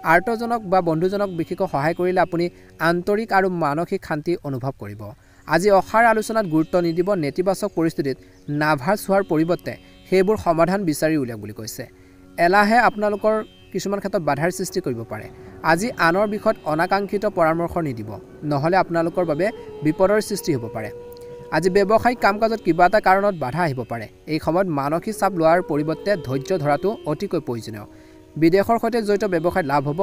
আৰ্তজনক বা বন্ধুজনক বিশেষকৈ সহায় কৰিলে আপুনি আন্তৰিক আৰু মানসিক শান্তি অনুভৱ কৰিব আজি অসাৰ আলোচনাত গুৰুত্ব নিদিব নেতিবাচক পৰিস্থিতিত নাভাজ হোৱাৰ পৰিৱৰ্তে সেইবোৰ সমাধান বিচাৰি উলিয়াওক বুলি কৈছে এলাহে আপোনালোকৰ কিছুমান ক্ষেত্ৰত বাধাৰ সৃষ্টি কৰিব পাৰে আজি আনৰ বিষয়ত অনাকাংক্ষিত পৰামৰ্শ নিদিব নহলে আপোনালোকৰ বাবে বিপদৰ সৃষ্টি হ'ব পাৰে আজি ব্যৱসায়িক কাম-কাজত কিবা এটা কাৰণত বাধা আহিব পাৰে এই সময়ত মানসিক চাপ লোৱাৰ পৰিৱৰ্তে ধৈৰ্য ধৰাটো অতিকৈ প্ৰয়োজনীয় বিদেশৰ সৈতে জড়িত ব্যৱসায়ত লাভ হ'ব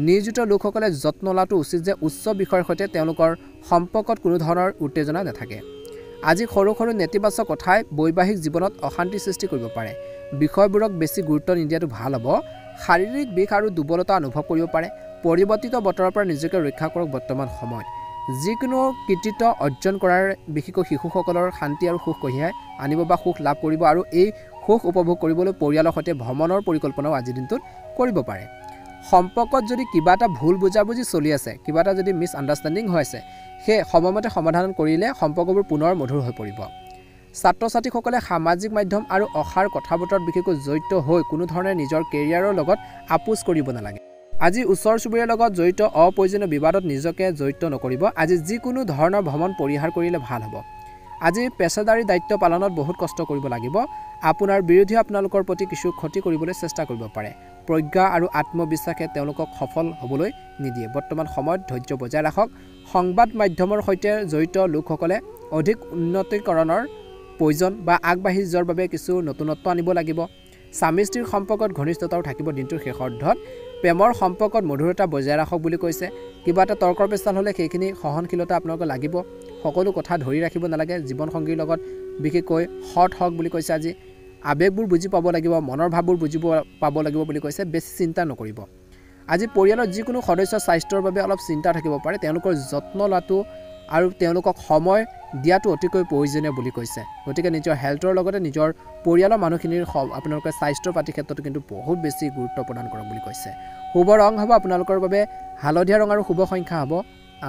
নিয়োজিত লোকসকলে যত্ন লোৱাটো উচিত যে উচ্চ বিষয়ৰ সৈতে তেওঁলোকৰ সম্পৰ্কত কোনো ধৰণৰ উত্তেজনা নাথাকে আজি সৰু সৰু নেতিবাচক কথাই বৈবাহিক জীৱনত অশান্তি সৃষ্টি কৰিব পাৰে বিষয়বোৰক বেছি গুৰুত্ব নিদিয়াটো ভাল হ'ব শাৰীৰিক বিষ আৰু দুৰ্বলতা অনুভৱ কৰিব পাৰে পৰিৱৰ্তিত বতৰৰ পৰা নিজকে ৰক্ষা কৰক বৰ্তমান সময়ত যিকোনো কৃতিত্ব অৰ্জন কৰাৰ বিশেষকৈ শিশুসকলৰ শান্তি আৰু সুখ কঢ়িয়াই আনিব বা সুখ লাভ কৰিব আৰু এই সুখ উপভোগ কৰিবলৈ পৰিয়ালৰ সৈতে ভ্ৰমণৰ পৰিকল্পনাও আজিৰ দিনটোত কৰিব পাৰে সম্পৰ্কত যদি কিবা এটা ভুল বুজাবুজি চলি আছে কিবা এটা যদি মিছ আণ্ডাৰষ্টেণ্ডিং হৈ আছে সেই সময়মতে সমাধান কৰিলে সম্পৰ্কবোৰ পুনৰ মধুৰ হৈ পৰিব ছাত্ৰ ছাত্ৰীসকলে সামাজিক মাধ্যম আৰু অসাৰ কথা বতৰাত বিশেষকৈ জড়িত হৈ কোনো ধৰণে নিজৰ কেৰিয়াৰৰ লগত আপোচ কৰিব নালাগে আজি ওচৰ চুবুৰীয়াৰ লগত জড়িত অপ্ৰয়োজনীয় বিবাদত নিজকে জড়িত নকৰিব আজি যিকোনো ধৰণৰ ভ্ৰমণ পৰিহাৰ কৰিলে ভাল হ'ব আজি পেছাদাৰী দায়িত্ব পালনত বহুত কষ্ট কৰিব লাগিব আপোনাৰ বিৰোধী আপোনালোকৰ প্ৰতি কিছু ক্ষতি কৰিবলৈ চেষ্টা কৰিব পাৰে প্ৰজ্ঞা আৰু আত্মবিশ্বাসে তেওঁলোকক সফল হ'বলৈ নিদিয়ে বৰ্তমান সময়ত ধৈৰ্য বজাই ৰাখক সংবাদ মাধ্যমৰ সৈতে জড়িত লোকসকলে অধিক উন্নতিকৰণৰ প্ৰয়োজন বা আগবাঢ়ি যোৱাৰ বাবে কিছু নতুনত্ব আনিব লাগিব স্বামী স্ত্ৰীৰ সম্পৰ্কত ঘনিষ্ঠতাও থাকিব দিনটোৰ শেষাৰ্ধত প্ৰেমৰ সম্পৰ্কত মধুৰতা বজাই ৰাখক বুলি কৈছে কিবা এটা তৰ্কৰ পেচাল হ'লে সেইখিনি সহনশীলতা আপোনালোকক লাগিব সকলো কথা ধৰি ৰাখিব নালাগে জীৱন সংগীৰ লগত বিশেষকৈ হট হক বুলি কৈছে আজি আবেগবোৰ বুজি পাব লাগিব মনৰ ভাৱবোৰ বুজিব পাব লাগিব বুলি কৈছে বেছি চিন্তা নকৰিব আজি পৰিয়ালৰ যিকোনো সদস্যৰ স্বাস্থ্যৰ বাবে অলপ চিন্তা থাকিব পাৰে তেওঁলোকৰ যত্ন লোৱাটো আৰু তেওঁলোকক সময় দিয়াটো অতিকৈ প্ৰয়োজনীয় বুলি কৈছে গতিকে নিজৰ হেল্থৰ লগতে নিজৰ পৰিয়ালৰ মানুহখিনিৰ আপোনালোকৰ স্বাস্থ্যৰ পাতি ক্ষেত্ৰতো কিন্তু বহুত বেছি গুৰুত্ব প্ৰদান কৰক বুলি কৈছে শুভ ৰং হ'ব আপোনালোকৰ বাবে হালধীয়া ৰং আৰু শুভ সংখ্যা হ'ব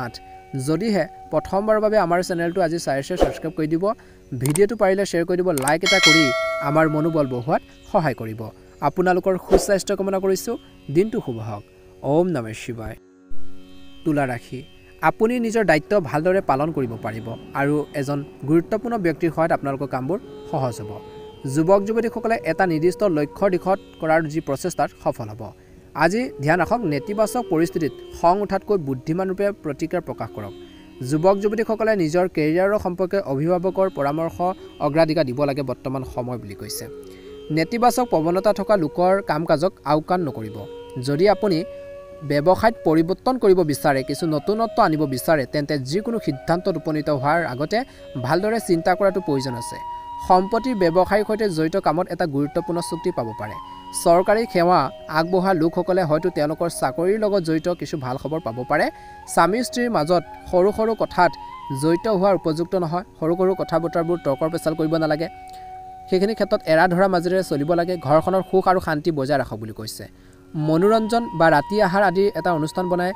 8 যদিহে প্ৰথমবাৰৰ বাবে আমাৰ চেনেলটো আজি সাবস্ক্ৰাইব কৰি দিব ভিডিঅ'টো পাৰিলে শ্বেয়াৰ কৰি দিব লাইক এটা কৰি আমাৰ মনোবল বঢ়োৱাত সহায় কৰিব আপোনালোকৰ সুস্বাস্থ্য কামনা কৰিছো দিনটো শুভ হওক ওম নমঃ শিৱায় তুলা ৰাশি আপুনি নিজৰ দায়িত্ব ভালদৰে পালন কৰিব পাৰিব আৰু এজন গুৰুত্বপূৰ্ণ ব্যক্তিৰ সহায়ত আপোনালোকৰ কামবোৰ সহজ হ'ব যুৱক যুৱতীসকলে এটা নিৰ্দিষ্ট লক্ষ্যৰ দিশত কৰাৰ যি প্ৰচেষ্টাত সফল হ'ব আজি ধ্যান ৰাখক নেতিবাচক পৰিস্থিতিত খং উঠাতকৈ বুদ্ধিমান ৰূপে প্ৰতিক্ৰিয়া প্ৰকাশ কৰক যুৱক যুৱতীসকলে নিজৰ কেৰিয়াৰৰ সম্পৰ্কে অভিভাৱকৰ পৰামৰ্শ অগ্ৰাধিকাৰ দিব লাগে বৰ্তমান সময় বুলি কৈছে নেতিবাচক প্ৰৱণতা থকা লোকৰ কাম-কাজক আওকাণ নকৰিব যদি আপুনি ব্যৱসায়ত পৰিৱৰ্তন কৰিব বিচাৰে কিছু নতুনত্ব আনিব বিচাৰে তেন্তে যিকোনো সিদ্ধান্তত উপনীত হোৱাৰ আগতে ভালদৰে চিন্তা কৰাটো প্ৰয়োজন আছে সম্পত্তিৰ ব্যৱসায়ৰ সৈতে জড়িত কামত এটা গুৰুত্বপূৰ্ণ চুক্তি পাব পাৰে চৰকাৰী সেৱা আগবঢ়া লোকসকলে হয়তো তেওঁলোকৰ চাকৰিৰ লগত জড়িত কিছু ভাল খবৰ পাব পাৰে স্বামী স্ত্ৰীৰ মাজত সৰু সৰু কথাত জড়িত হোৱাৰ উপযুক্ত নহয় সৰু সৰু কথা বতৰাবোৰ তৰ্কৰ পেচাল কৰিব নালাগে সেইখিনি ক্ষেত্ৰত এৰা ধৰা মাজেৰে চলিব লাগে ঘৰখনৰ সুখ আৰু শান্তি বজাই ৰাখক বুলি কৈছে মনোৰঞ্জন বা ৰাতি আহাৰ আদি এটা অনুষ্ঠান বনাই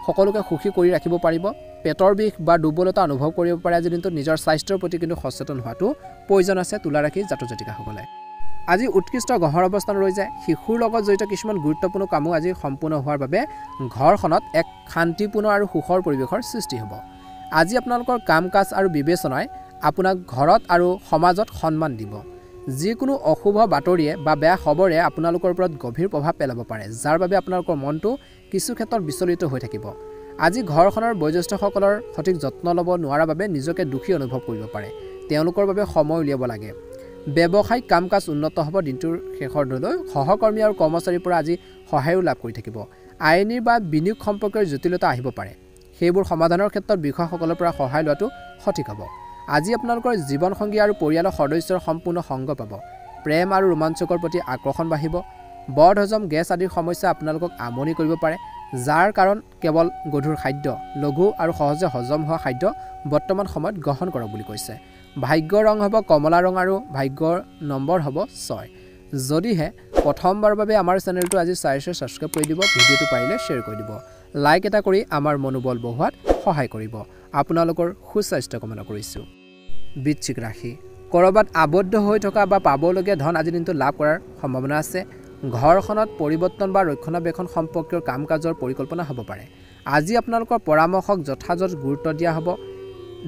সকলোকে সুখী কৰি ৰাখিব পাৰিব পেটৰ বিষ বা দুৰ্বলতা অনুভৱ কৰিব পাৰে আজি দিনটোত নিজৰ স্বাস্থ্যৰ প্ৰতি কিন্তু সচেতন হোৱাটো প্ৰয়োজন আছে তুলা ৰাশি জাতক জাতিকাসকলে আজি উৎকৃষ্ট গ্ৰহৰ অৱস্থান ৰৈ যায় শিশুৰ লগত জড়িত কিছুমান গুৰুত্বপূৰ্ণ কামো আজি সম্পূৰ্ণ হোৱাৰ বাবে ঘৰখনত এক শান্তিপূৰ্ণ আৰু সুখৰ পৰিৱেশৰ সৃষ্টি হ'ব আজি আপোনালোকৰ কাম-কাজ আৰু বিবেচনাই আপোনাক ঘৰত আৰু সমাজত সন্মান দিব যিকোনো অশুভ বাতৰিয়ে বা বেয়া খবৰে আপোনালোকৰ ওপৰত গভীৰ প্ৰভাৱ পেলাব পাৰে যাৰ বাবে আপোনালোকৰ মনটো কিছু ক্ষেত্ৰত বিচলিত হৈ থাকিব আজি ঘৰখনৰ বয়োজ্যেষ্ঠসকলৰ সঠিক যত্ন ল'ব নোৱাৰাৰ বাবে নিজকে দুখী অনুভৱ কৰিব পাৰে তেওঁলোকৰ বাবে সময় উলিয়াব লাগে ব্যৱসায়িক কাম-কাজ উন্নত হ'ব দিনটোৰ শেষৰলৈ সহকৰ্মী আৰু কৰ্মচাৰীৰ পৰা আজি সহায়ো লাভ কৰি থাকিব আইনী বা বিনিয়োগ সম্পৰ্কৰ জটিলতা আহিব পাৰে সেইবোৰ সমাধানৰ ক্ষেত্ৰত বিষয়াসকলৰ পৰা সহায় লোৱাটো সঠিক হ'ব আজি আপোনালোকৰ জীৱন সংগী আৰু পৰিয়ালৰ সদস্যৰ সম্পূৰ্ণ সংগ পাব প্ৰেম আৰু ৰোমাঞ্চকৰ প্ৰতি আকৰ্ষণ বাঢ়িব বদহজম গেছ আদিৰ সমস্যা আপোনালোকক আমনি কৰিব পাৰে যাৰ কাৰণ কেৱল গধুৰ খাদ্য লঘু আৰু সহজে হজম হোৱা খাদ্য বৰ্তমান সময়ত গ্ৰহণ কৰক বুলি কৈছে ভাগ্যৰ ৰং হ'ব কমলা ৰং আৰু ভাগ্যৰ নম্বৰ হ'ব 6 যদিহে প্ৰথমবাৰৰ বাবে আমাৰ চেনেলটো আজি সাবস্ক্ৰাইব কৰি দিব ভিডিঅ'টো পাৰিলে শ্বেয়াৰ কৰি দিব লাইক এটা কৰি আমাৰ মনোবল বঢ়োৱাত সহায় কৰিব আপোনালোকৰ সুস্বাস্থ্য কামনা কৰিছোঁ বৃশ্চিক ৰাশি কৰবাত আবদ্ধ হৈ থকা বা পাবলগীয়া ধন আজি দিনটো লাভ কৰাৰ সম্ভাৱনা আছে ঘৰখনত পৰিৱৰ্তন বা ৰক্ষণাবেক্ষণ সম্পৰ্কীয় কাম-কাজৰ পৰিকল্পনা হ'ব পাৰে আজি আপোনালোকৰ পৰামৰ্শক যথাযথ গুৰুত্ব দিয়া হ'ব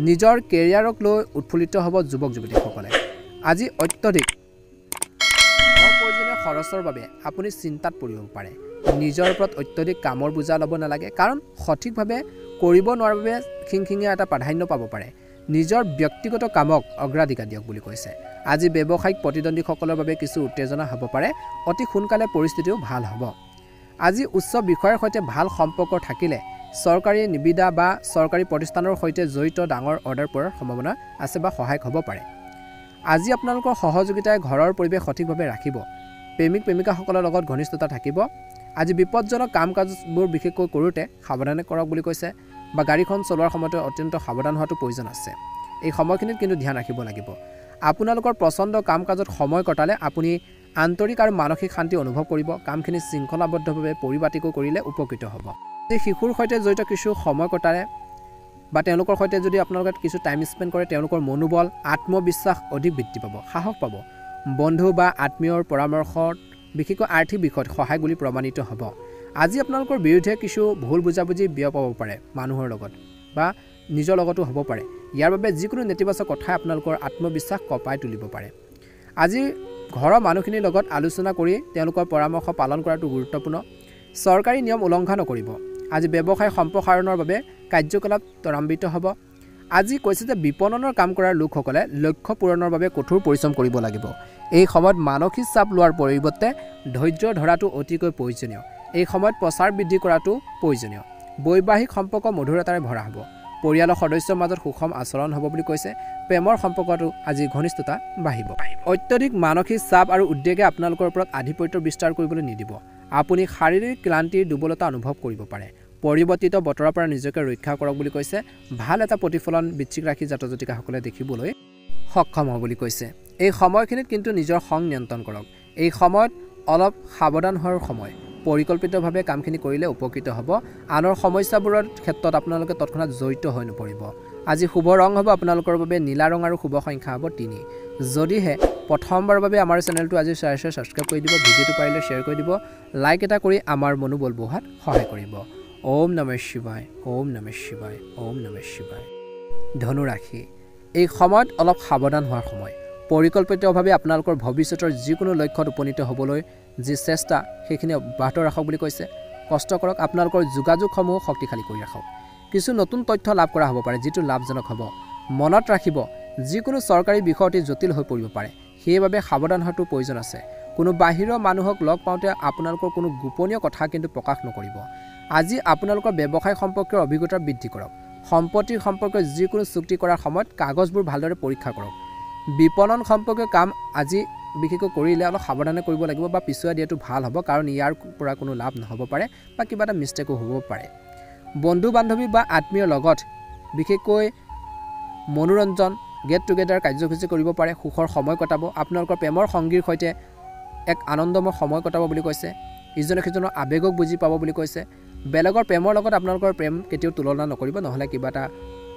নিজৰ কেৰিয়াৰক লৈ উৎফুল্লিত হ'ব যুৱক যুৱতীসকলে আজি অত্যধিক অপ্ৰয়োজনীয় খৰচৰ বাবে আপুনি চিন্তাত পৰিব পাৰে নিজৰ ওপৰত অত্যধিক কামৰ বোজা ল'ব নালাগে কাৰণ সঠিকভাৱে কৰিব নোৱাৰাৰ বাবে খিংখিঙীয়া এটা প্ৰাধান্য পাব পাৰে নিজৰ ব্যক্তিগত কামক অগ্ৰাধিকাৰ দিয়ক বুলি কৈছে আজি ব্যৱসায়িক প্ৰতিদ্বন্দ্বীসকলৰ বাবে কিছু উত্তেজনা হ'ব পাৰে অতি সোনকালে পৰিস্থিতিও ভাল হ'ব আজি উচ্চ বিষয়ৰ সৈতে ভাল সম্পৰ্ক থাকিলে চৰকাৰী নিবিদা বা চৰকাৰী প্ৰতিষ্ঠানৰ সৈতে জড়িত ডাঙৰ অৰ্ডাৰ পোৱাৰ সম্ভাৱনা আছে বা সহায়ক হ'ব পাৰে আজি আপোনালোকৰ সহযোগিতাই ঘৰৰ পৰিৱেশ সঠিকভাৱে ৰাখিব প্ৰেমিক প্ৰেমিকাসকলৰ লগত ঘনিষ্ঠতা থাকিব আজি বিপদজনক কাম-কাজবোৰ বিশেষকৈ কৰোঁতে সাৱধানে কৰক বুলি কৈছে বা গাড়ীখন চলোৱাৰ সময়তে অত্যন্ত সাৱধান হোৱাটো প্ৰয়োজন আছে এই সময়খিনিত কিন্তু ধ্যান ৰাখিব লাগিব আপোনালোকৰ পছন্দ কাম-কাজত সময় কটালে আপুনি আন্তৰিক আৰু মানসিক শান্তি অনুভৱ কৰিব কামখিনি শৃংখলাবদ্ধভাৱে পৰিপাটিকৈ কৰিলে উপকৃত হ'ব এই শিশুৰ সৈতে জড়িত কিছু সময় কটালে বা তেওঁলোকৰ সৈতে যদি আপোনালোকে কিছু টাইম স্পেণ্ড কৰে তেওঁলোকৰ মনোবল আত্মবিশ্বাস অধিক বৃদ্ধি পাব সাহস পাব বন্ধু বা আত্মীয়ৰ পৰামৰ্শত বিশেষকৈ আৰ্থিক বিষয়ত সহায় বুলি প্ৰমাণিত হ'ব আজি আপোনালোকৰ বিৰুদ্ধে কিছু ভুল বুজাবুজি বিয়পাব পাৰে মানুহৰ লগত বা নিজৰ লগতো হ'ব পাৰে ইয়াৰ বাবে যিকোনো নেতিবাচক কথাই আপোনালোকৰ আত্মবিশ্বাস কঁপাই তুলিব পাৰে আজি ঘৰৰ মানুহখিনিৰ লগত আলোচনা কৰি তেওঁলোকৰ পৰামৰ্শ পালন কৰাটো গুৰুত্বপূৰ্ণ চৰকাৰী নিয়ম উলংঘা নকৰিব আজি ব্যৱসায় সম্প্ৰসাৰণৰ বাবে কাৰ্যকলাপ ত্বৰান্বিত হ'ব আজি কৈছে যে বিপণনৰ কাম কৰাৰ লোকসকলে লক্ষ্য পূৰণৰ বাবে কঠোৰ পৰিশ্ৰম কৰিব লাগিব এই সময়ত মানসিক চাপ লোৱাৰ পৰিৱৰ্তে ধৈৰ্য ধৰাটো অতিকৈ প্ৰয়োজনীয় এই সময়ত প্ৰচাৰ বৃদ্ধি কৰাটো প্ৰয়োজনীয় বৈবাহিক সম্পৰ্ক মধুৰতাৰে ভৰা হ'ব পৰিয়ালৰ সদস্যৰ মাজত সুষম আচৰণ হ'ব বুলি কৈছে প্ৰেমৰ সম্পৰ্কটো আজি ঘনিষ্ঠতা বাঢ়িব অত্যধিক মানসিক চাপ আৰু উদ্বেগে আপোনালোকৰ ওপৰত আধিপত্য বিস্তাৰ কৰিবলৈ নিদিব আপুনি শাৰীৰিক ক্লান্তিৰ দুৰ্বলতা অনুভৱ কৰিব পাৰে পৰিৱৰ্তিত বতৰৰ পৰা নিজকে ৰক্ষা কৰক বুলি কৈছে ভাল এটা প্ৰতিফলন বৃশ্চিক ৰাশি জাতক জাতিকাসকলে দেখিবলৈ সক্ষম হ'ব বুলি কৈছে এই সময়খিনিত কিন্তু নিজৰ খং নিয়ন্ত্ৰণ কৰক এই সময়ত অলপ সাৱধান হোৱাৰ সময় পৰিকল্পিতভাৱে কামখিনি কৰিলে উপকৃত হ'ব আনৰ সমস্যাবোৰৰ ক্ষেত্ৰত আপোনালোকে তৎক্ষণাত জড়িত হৈ নপৰিব আজি শুভ ৰং হ'ব আপোনালোকৰ বাবে নীলা ৰং আৰু শুভ সংখ্যা হ'ব 3 যদিহে প্ৰথমবাৰৰ বাবে আমাৰ চেনেলটো আজি সাবস্ক্ৰাইব কৰি দিব ভিডিঅ'টো পাৰিলে শ্বেয়াৰ কৰি দিব লাইক এটা কৰি আমাৰ মনোবল বঢ়াত সহায় কৰিব ওম নমঃ শিৱায় ওম নমঃ শিৱায় ওম নমঃ শিৱায় ধনু ৰাশি এই সময়ত অলপ সাৱধান হোৱাৰ সময় পৰিকল্পিতভাৱে আপোনালোকৰ ভৱিষ্যতৰ যিকোনো লক্ষ্যত উপনীত হ'বলৈ যি চেষ্টা সেইখিনি অব্যাহত ৰাখক বুলি কৈছে কষ্ট কৰক আপোনালোকৰ যোগাযোগসমূহ শক্তিশালী কৰি ৰাখক কিছু নতুন তথ্য লাভ কৰা হ'ব পাৰে যিটো লাভজনক হ'ব মনত ৰাখিব যিকোনো চৰকাৰী বিষয় অতি জটিল হৈ পৰিব পাৰে সেইবাবে সাৱধান হোৱাটো প্ৰয়োজন আছে কোনো বাহিৰৰ মানুহক লগ পাওঁতে আপোনালোকৰ কোনো গোপনীয় কথা কিন্তু প্ৰকাশ নকৰিব আজি আপোনালোকৰ ব্যৱসায় সম্পৰ্কীয় অভিজ্ঞতা বৃদ্ধি কৰক সম্পত্তিৰ সম্পৰ্কীয় যিকোনো চুক্তি কৰাৰ সময়ত কাগজবোৰ ভালদৰে পৰীক্ষা কৰক বিপণন সম্পৰ্কীয় কাম আজি বিশেষকৈ কৰিলে অলপ সাৱধানে কৰিব লাগিব বা পিছুৱাই দিয়াটো ভাল হ'ব কাৰণ ইয়াৰ পৰা কোনো লাভ নহ'ব পাৰে বা কিবা এটা মিষ্টেকো হ'ব পাৰে বন্ধু বান্ধৱী বা আত্মীয়ৰ লগত বিশেষকৈ মনোৰঞ্জন গেট টুগেডাৰ কাৰ্যসূচী কৰিব পাৰে সুখৰ সময় কটাব আপোনালোকৰ প্ৰেমৰ সংগীৰ সৈতে এক আনন্দময় সময় কটাব বুলি কৈছে ইজনে সিজনৰ আৱেগক বুজি পাব বুলি কৈছে বেলেগৰ প্ৰেমৰ লগত আপোনালোকৰ প্ৰেম কেতিয়াও তুলনা নকৰিব নহ'লে কিবা এটা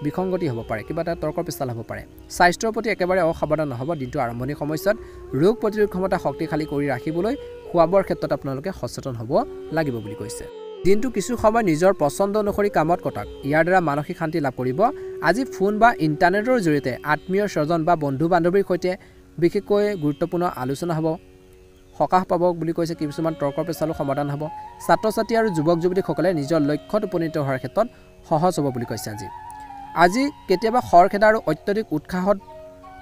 বিসংগতি হ'ব পাৰে কিবা এটা তৰ্ক পেচাল হ'ব পাৰে স্বাস্থ্যৰ প্ৰতি একেবাৰে অসাৱধান নহ'ব দিনটো আৰম্ভণিৰ সময়ছোৱাত ৰোগ প্ৰতিৰোধ ক্ষমতা শক্তিশালী কৰি ৰাখিবলৈ খোৱা বোৱাৰ ক্ষেত্ৰত আপোনালোকে সচেতন হ'ব লাগিব বুলি কৈছে দিনটো কিছু সময় নিজৰ পছন্দ অনুসৰি কামত কটাক ইয়াৰ দ্বাৰা মানসিক শান্তি লাভ কৰিব আজি ফোন বা ইণ্টাৰনেটৰ জৰিয়তে আত্মীয় স্বজন বা বন্ধু বান্ধৱীৰ সৈতে বিশেষকৈ গুৰুত্বপূৰ্ণ আলোচনা হ'ব সকাহ পাব বুলি কৈছে কিছুমান তৰ্ক পেচালো সমাধান হ'ব ছাত্ৰ ছাত্ৰী আৰু যুৱক যুৱতীসকলে নিজৰ লক্ষ্যত উপনীত হোৱাৰ ক্ষেত্ৰত সহজ হ'ব বুলি কৈছে আজি কেতিয়াবা খৰখেদা আৰু অত্যধিক উৎসাহত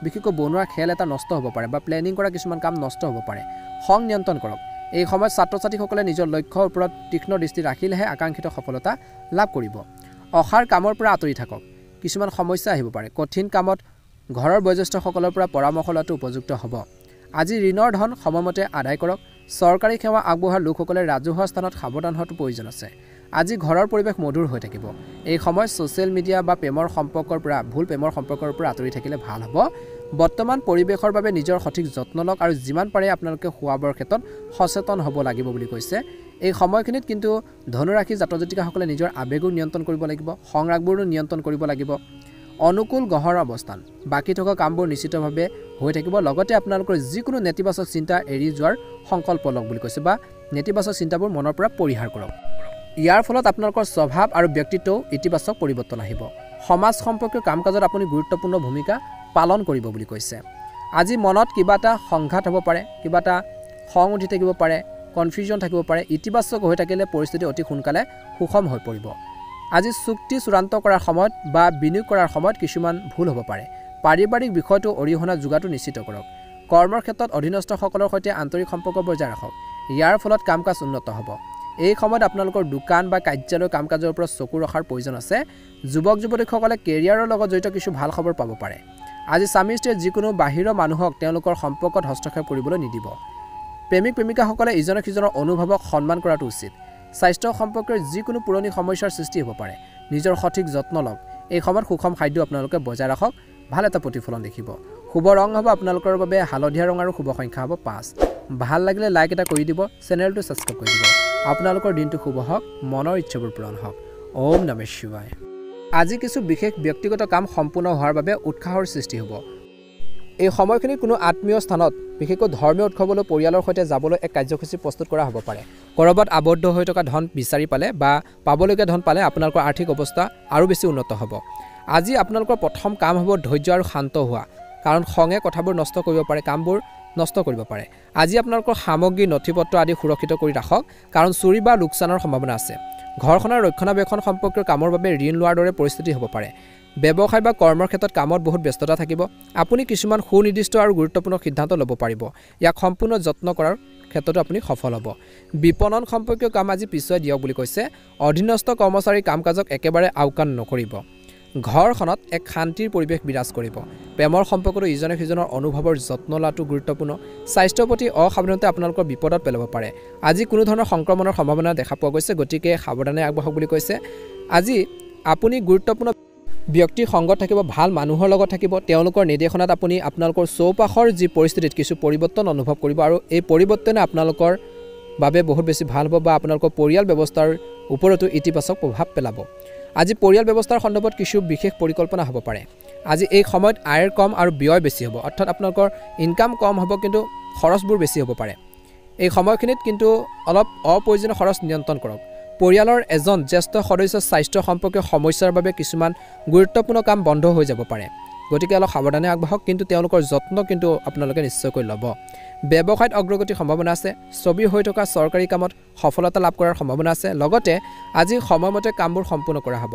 বিশেষকৈ বনোৱা খেল এটা নষ্ট হ'ব পাৰে বা প্লেনিং কৰা কিছুমান কাম নষ্ট হ'ব পাৰে খং নিয়ন্ত্ৰণ কৰক এই সময়ত ছাত্ৰ ছাত্ৰীসকলে নিজৰ লক্ষ্যৰ ওপৰত তীক্ষ্ণ দৃষ্টি ৰাখিলেহে আকাংক্ষিত সফলতা লাভ কৰিব অসাৰ কামৰ পৰা আঁতৰি থাকক কিছুমান সমস্যা আহিব পাৰে কঠিন কামত ঘৰৰ বয়োজ্যেষ্ঠসকলৰ পৰা পৰামৰ্শ লোৱাটো উপযুক্ত হ'ব আজি ঋণৰ ধন সময়মতে আদায় কৰক চৰকাৰী সেৱা আগবঢ়োৱা লোকসকলে ৰাজহুৱা স্থানত সাৱধান হোৱাটো প্ৰয়োজন আছে আজি ঘৰৰ পৰিৱেশ মধুৰ হৈ থাকিব এই সময় ছ'চিয়েল মিডিয়া বা প্ৰেমৰ সম্পৰ্কৰ পৰা ভুল প্ৰেমৰ সম্পৰ্কৰ পৰা আঁতৰি থাকিলে ভাল হ'ব বৰ্তমান পৰিৱেশৰ বাবে নিজৰ সঠিক যত্ন লওক আৰু যিমান পাৰে আপোনালোকে খোৱা-বোৱাৰ ক্ষেত্ৰত সচেতন হ'ব লাগিব বুলি কৈছে এই সময়খিনিত কিন্তু ধনুৰাশি জাতক জাতিকাসকলে নিজৰ আৱেগক নিয়ন্ত্ৰণ কৰিব লাগিব সংৰাগবোৰো নিয়ন্ত্ৰণ কৰিব লাগিব অনুকূল গ্ৰহৰ অৱস্থান বাকি থকা কামবোৰ নিশ্চিতভাৱে হৈ থাকিব লগতে আপোনালোকৰ যিকোনো নেতিবাচক চিন্তা এৰি যোৱাৰ সংকল্প লওক বুলি কৈছে বা নেতিবাচক চিন্তাবোৰ মনৰ পৰা পৰিহাৰ কৰক ইয়াৰ ফলত আপোনালোকৰ স্বভাৱ আৰু ব্যক্তিত্বও ইতিবাচক পৰিৱৰ্তন আহিব সমাজ সম্পৰ্কীয় কাম-কাজত আপুনি গুৰুত্বপূৰ্ণ ভূমিকা পালন কৰিব বুলি কৈছে আজি মনত কিবা এটা সংঘাত হ'ব পাৰে কিবা এটা খং উঠি থাকিব পাৰে কনফিউজন থাকিব পাৰে ইতিবাচক হৈ থাকিলে পৰিস্থিতি অতি সোনকালে সুষম হৈ পৰিব আজি চুক্তি চূড়ান্ত কৰাৰ সময়ত বা বিনিয়োগ কৰাৰ সময়ত কিছুমান ভুল হ'ব পাৰে পাৰিবাৰিক বিষয়টো অৰিহণা যোগাটো নিশ্চিত কৰক কৰ্মৰ ক্ষেত্ৰত অধীনস্থসকলৰ সৈতে আন্তৰিক সম্পৰ্ক বজাই ৰাখক ইয়াৰ ফলত কাম-কাজ উন্নত হ'ব এই সময়ত আপোনালোকৰ দোকান বা কাৰ্যালয় কাম-কাজৰ ওপৰত চকু ৰখাৰ প্ৰয়োজন আছে যুৱক যুৱতীসকলে কেৰিয়াৰৰ লগত জড়িত কিছু ভাল খবৰ পাব পাৰে আজি স্বামী স্ত্ৰীয়ে যিকোনো বাহিৰৰ মানুহক তেওঁলোকৰ সম্পৰ্কত হস্তক্ষেপ কৰিবলৈ নিদিব প্ৰেমিক প্ৰেমিকাসকলে ইজনে সিজনৰ অনুভৱক সন্মান কৰাটো উচিত স্বাস্থ্য সম্পৰ্কীয় যিকোনো পুৰণি সমস্যাৰ সৃষ্টি হ'ব পাৰে নিজৰ সঠিক যত্ন লওক এই সময়ত সুষম খাদ্য আপোনালোকে বজাই ৰাখক ভাল এটা প্ৰতিফলন দেখিব শুভ ৰং হ'ব আপোনালোকৰ বাবে হালধীয়া ৰং আৰু শুভ সংখ্যা হ'ব 5 ভাল লাগিলে লাইক এটা কৰি দিব চেনেলটো সাবস্ক্ৰাইব কৰি দিব আপোনালোকৰ দিনটো শুভ হওক মনৰ ইচ্ছাবোৰ পূৰণ হওক ওম নমঃ শিৱায় আজি কিছু বিশেষ ব্যক্তিগত কাম সম্পূৰ্ণ হোৱাৰ বাবে উৎসাহৰ সৃষ্টি হ'ব। এই সময়খিনিত কোনো আত্মীয় স্থানত বিশেষকৈ ধৰ্মীয় উৎসৱলৈ পৰিয়ালৰ সৈতে যাবলৈ এক কাৰ্যসূচী প্ৰস্তুত কৰা হ'ব পাৰে। কৰবাত আবদ্ধ হৈ থকা ধন বিচাৰি পালে বা পাবলগীয়া ধন পালে আপোনালোকৰ আৰ্থিক অৱস্থা আৰু বেছি উন্নত হ'ব। আজি আপোনালোকৰ প্ৰথম কাম হ'ব ধৈৰ্য আৰু শান্ত হোৱা, কাৰণ খঙে কথাবোৰ নষ্ট কৰিব পাৰে, কামবোৰ নষ্ট কৰিব পাৰে। আজি আপোনালোকৰ সামগ্ৰী নথিপত্ৰ আদি সুৰক্ষিত কৰি ৰাখক, কাৰণ চুৰি বা লোকচানৰ সম্ভাৱনা আছে। ঘৰখনৰ ৰক্ষণাবেক্ষণ সম্পৰ্কীয় কামৰ বাবে ঋণ লোৱাৰ দৰে পৰিস্থিতি হ'ব পাৰে। ব্যৱসায় বা কৰ্মৰ ক্ষেত্ৰত কামত বহুত ব্যস্ততা থাকিব। আপুনি কিছুমান সুনিৰ্দিষ্ট আৰু গুৰুত্বপূৰ্ণ সিদ্ধান্ত ল'ব পাৰিব। ইয়াক সম্পূৰ্ণ যত্ন কৰাৰ ক্ষেত্ৰতো আপুনি সফল হ'ব। বিপণন সম্পৰ্কীয় কাম আজি পিছুৱাই দিয়ক বুলি কৈছে। অধীনস্থ কৰ্মচাৰীৰ কাম কাজক একেবাৰে আওকাণ নকৰিব। ঘৰখনত এক শান্তিৰ পৰিৱেশ বিৰাজ কৰিব। প্ৰেমৰ সম্পৰ্কতো ইজনে সিজনৰ অনুভৱৰ যত্ন লোৱাটো গুৰুত্বপূৰ্ণ। স্বাস্থ্যৰ প্ৰতি অসাৱধানতাই আপোনালোকৰ বিপদত পেলাব পাৰে। আজি কোনো ধৰণৰ সংক্ৰমণৰ সম্ভাৱনা দেখা পোৱা গৈছে, গতিকে সাৱধানে আগবাঢ়ক বুলি কৈছে। আজি আপুনি গুৰুত্বপূৰ্ণ ব্যক্তিৰ সংগত থাকিব, ভাল মানুহৰ লগত থাকিব। তেওঁলোকৰ নিৰ্দেশনাত আপুনি আপোনালোকৰ চৌপাশৰ যি পৰিস্থিতিত কিছু পৰিৱৰ্তন অনুভৱ কৰিব আৰু এই পৰিৱৰ্তনে আপোনালোকৰ বাবে বহুত বেছি ভাল হ'ব বা আপোনালোকৰ পৰিয়াল ব্যৱস্থাৰ ওপৰতো ইতিবাচক প্ৰভাৱ পেলাব। আজি পৰিয়াল ব্যৱস্থাৰ সন্দৰ্ভত কিছু বিশেষ পৰিকল্পনা হ'ব পাৰে। আজি এই সময়ত আয়ৰ কম আৰু ব্যয় বেছি হ'ব, অৰ্থাৎ আপোনালোকৰ ইনকাম কম হ'ব কিন্তু খৰচবোৰ বেছি হ'ব পাৰে। এই সময়খিনিত কিন্তু অলপ অপ্ৰয়োজনীয় খৰচ নিয়ন্ত্ৰণ কৰক। পৰিয়ালৰ এজন জ্যেষ্ঠ সদস্যৰ স্বাস্থ্য সম্পৰ্কীয় সমস্যাৰ বাবে কিছুমান গুৰুত্বপূৰ্ণ কাম বন্ধ হৈ যাব পাৰে, গতিকে অলপ সাৱধানে আগবাঢ়ক, কিন্তু তেওঁলোকৰ যত্ন কিন্তু আপোনালোকে নিশ্চয়কৈ ল'ব। ব্যৱসায়ত অগ্ৰগতিৰ সম্ভাৱনা আছে। স্থবিৰ হৈ থকা চৰকাৰী কামত সফলতা লাভ কৰাৰ সম্ভাৱনা আছে। লগতে আজি সময়মতে কামবোৰ সম্পূৰ্ণ কৰা হ'ব।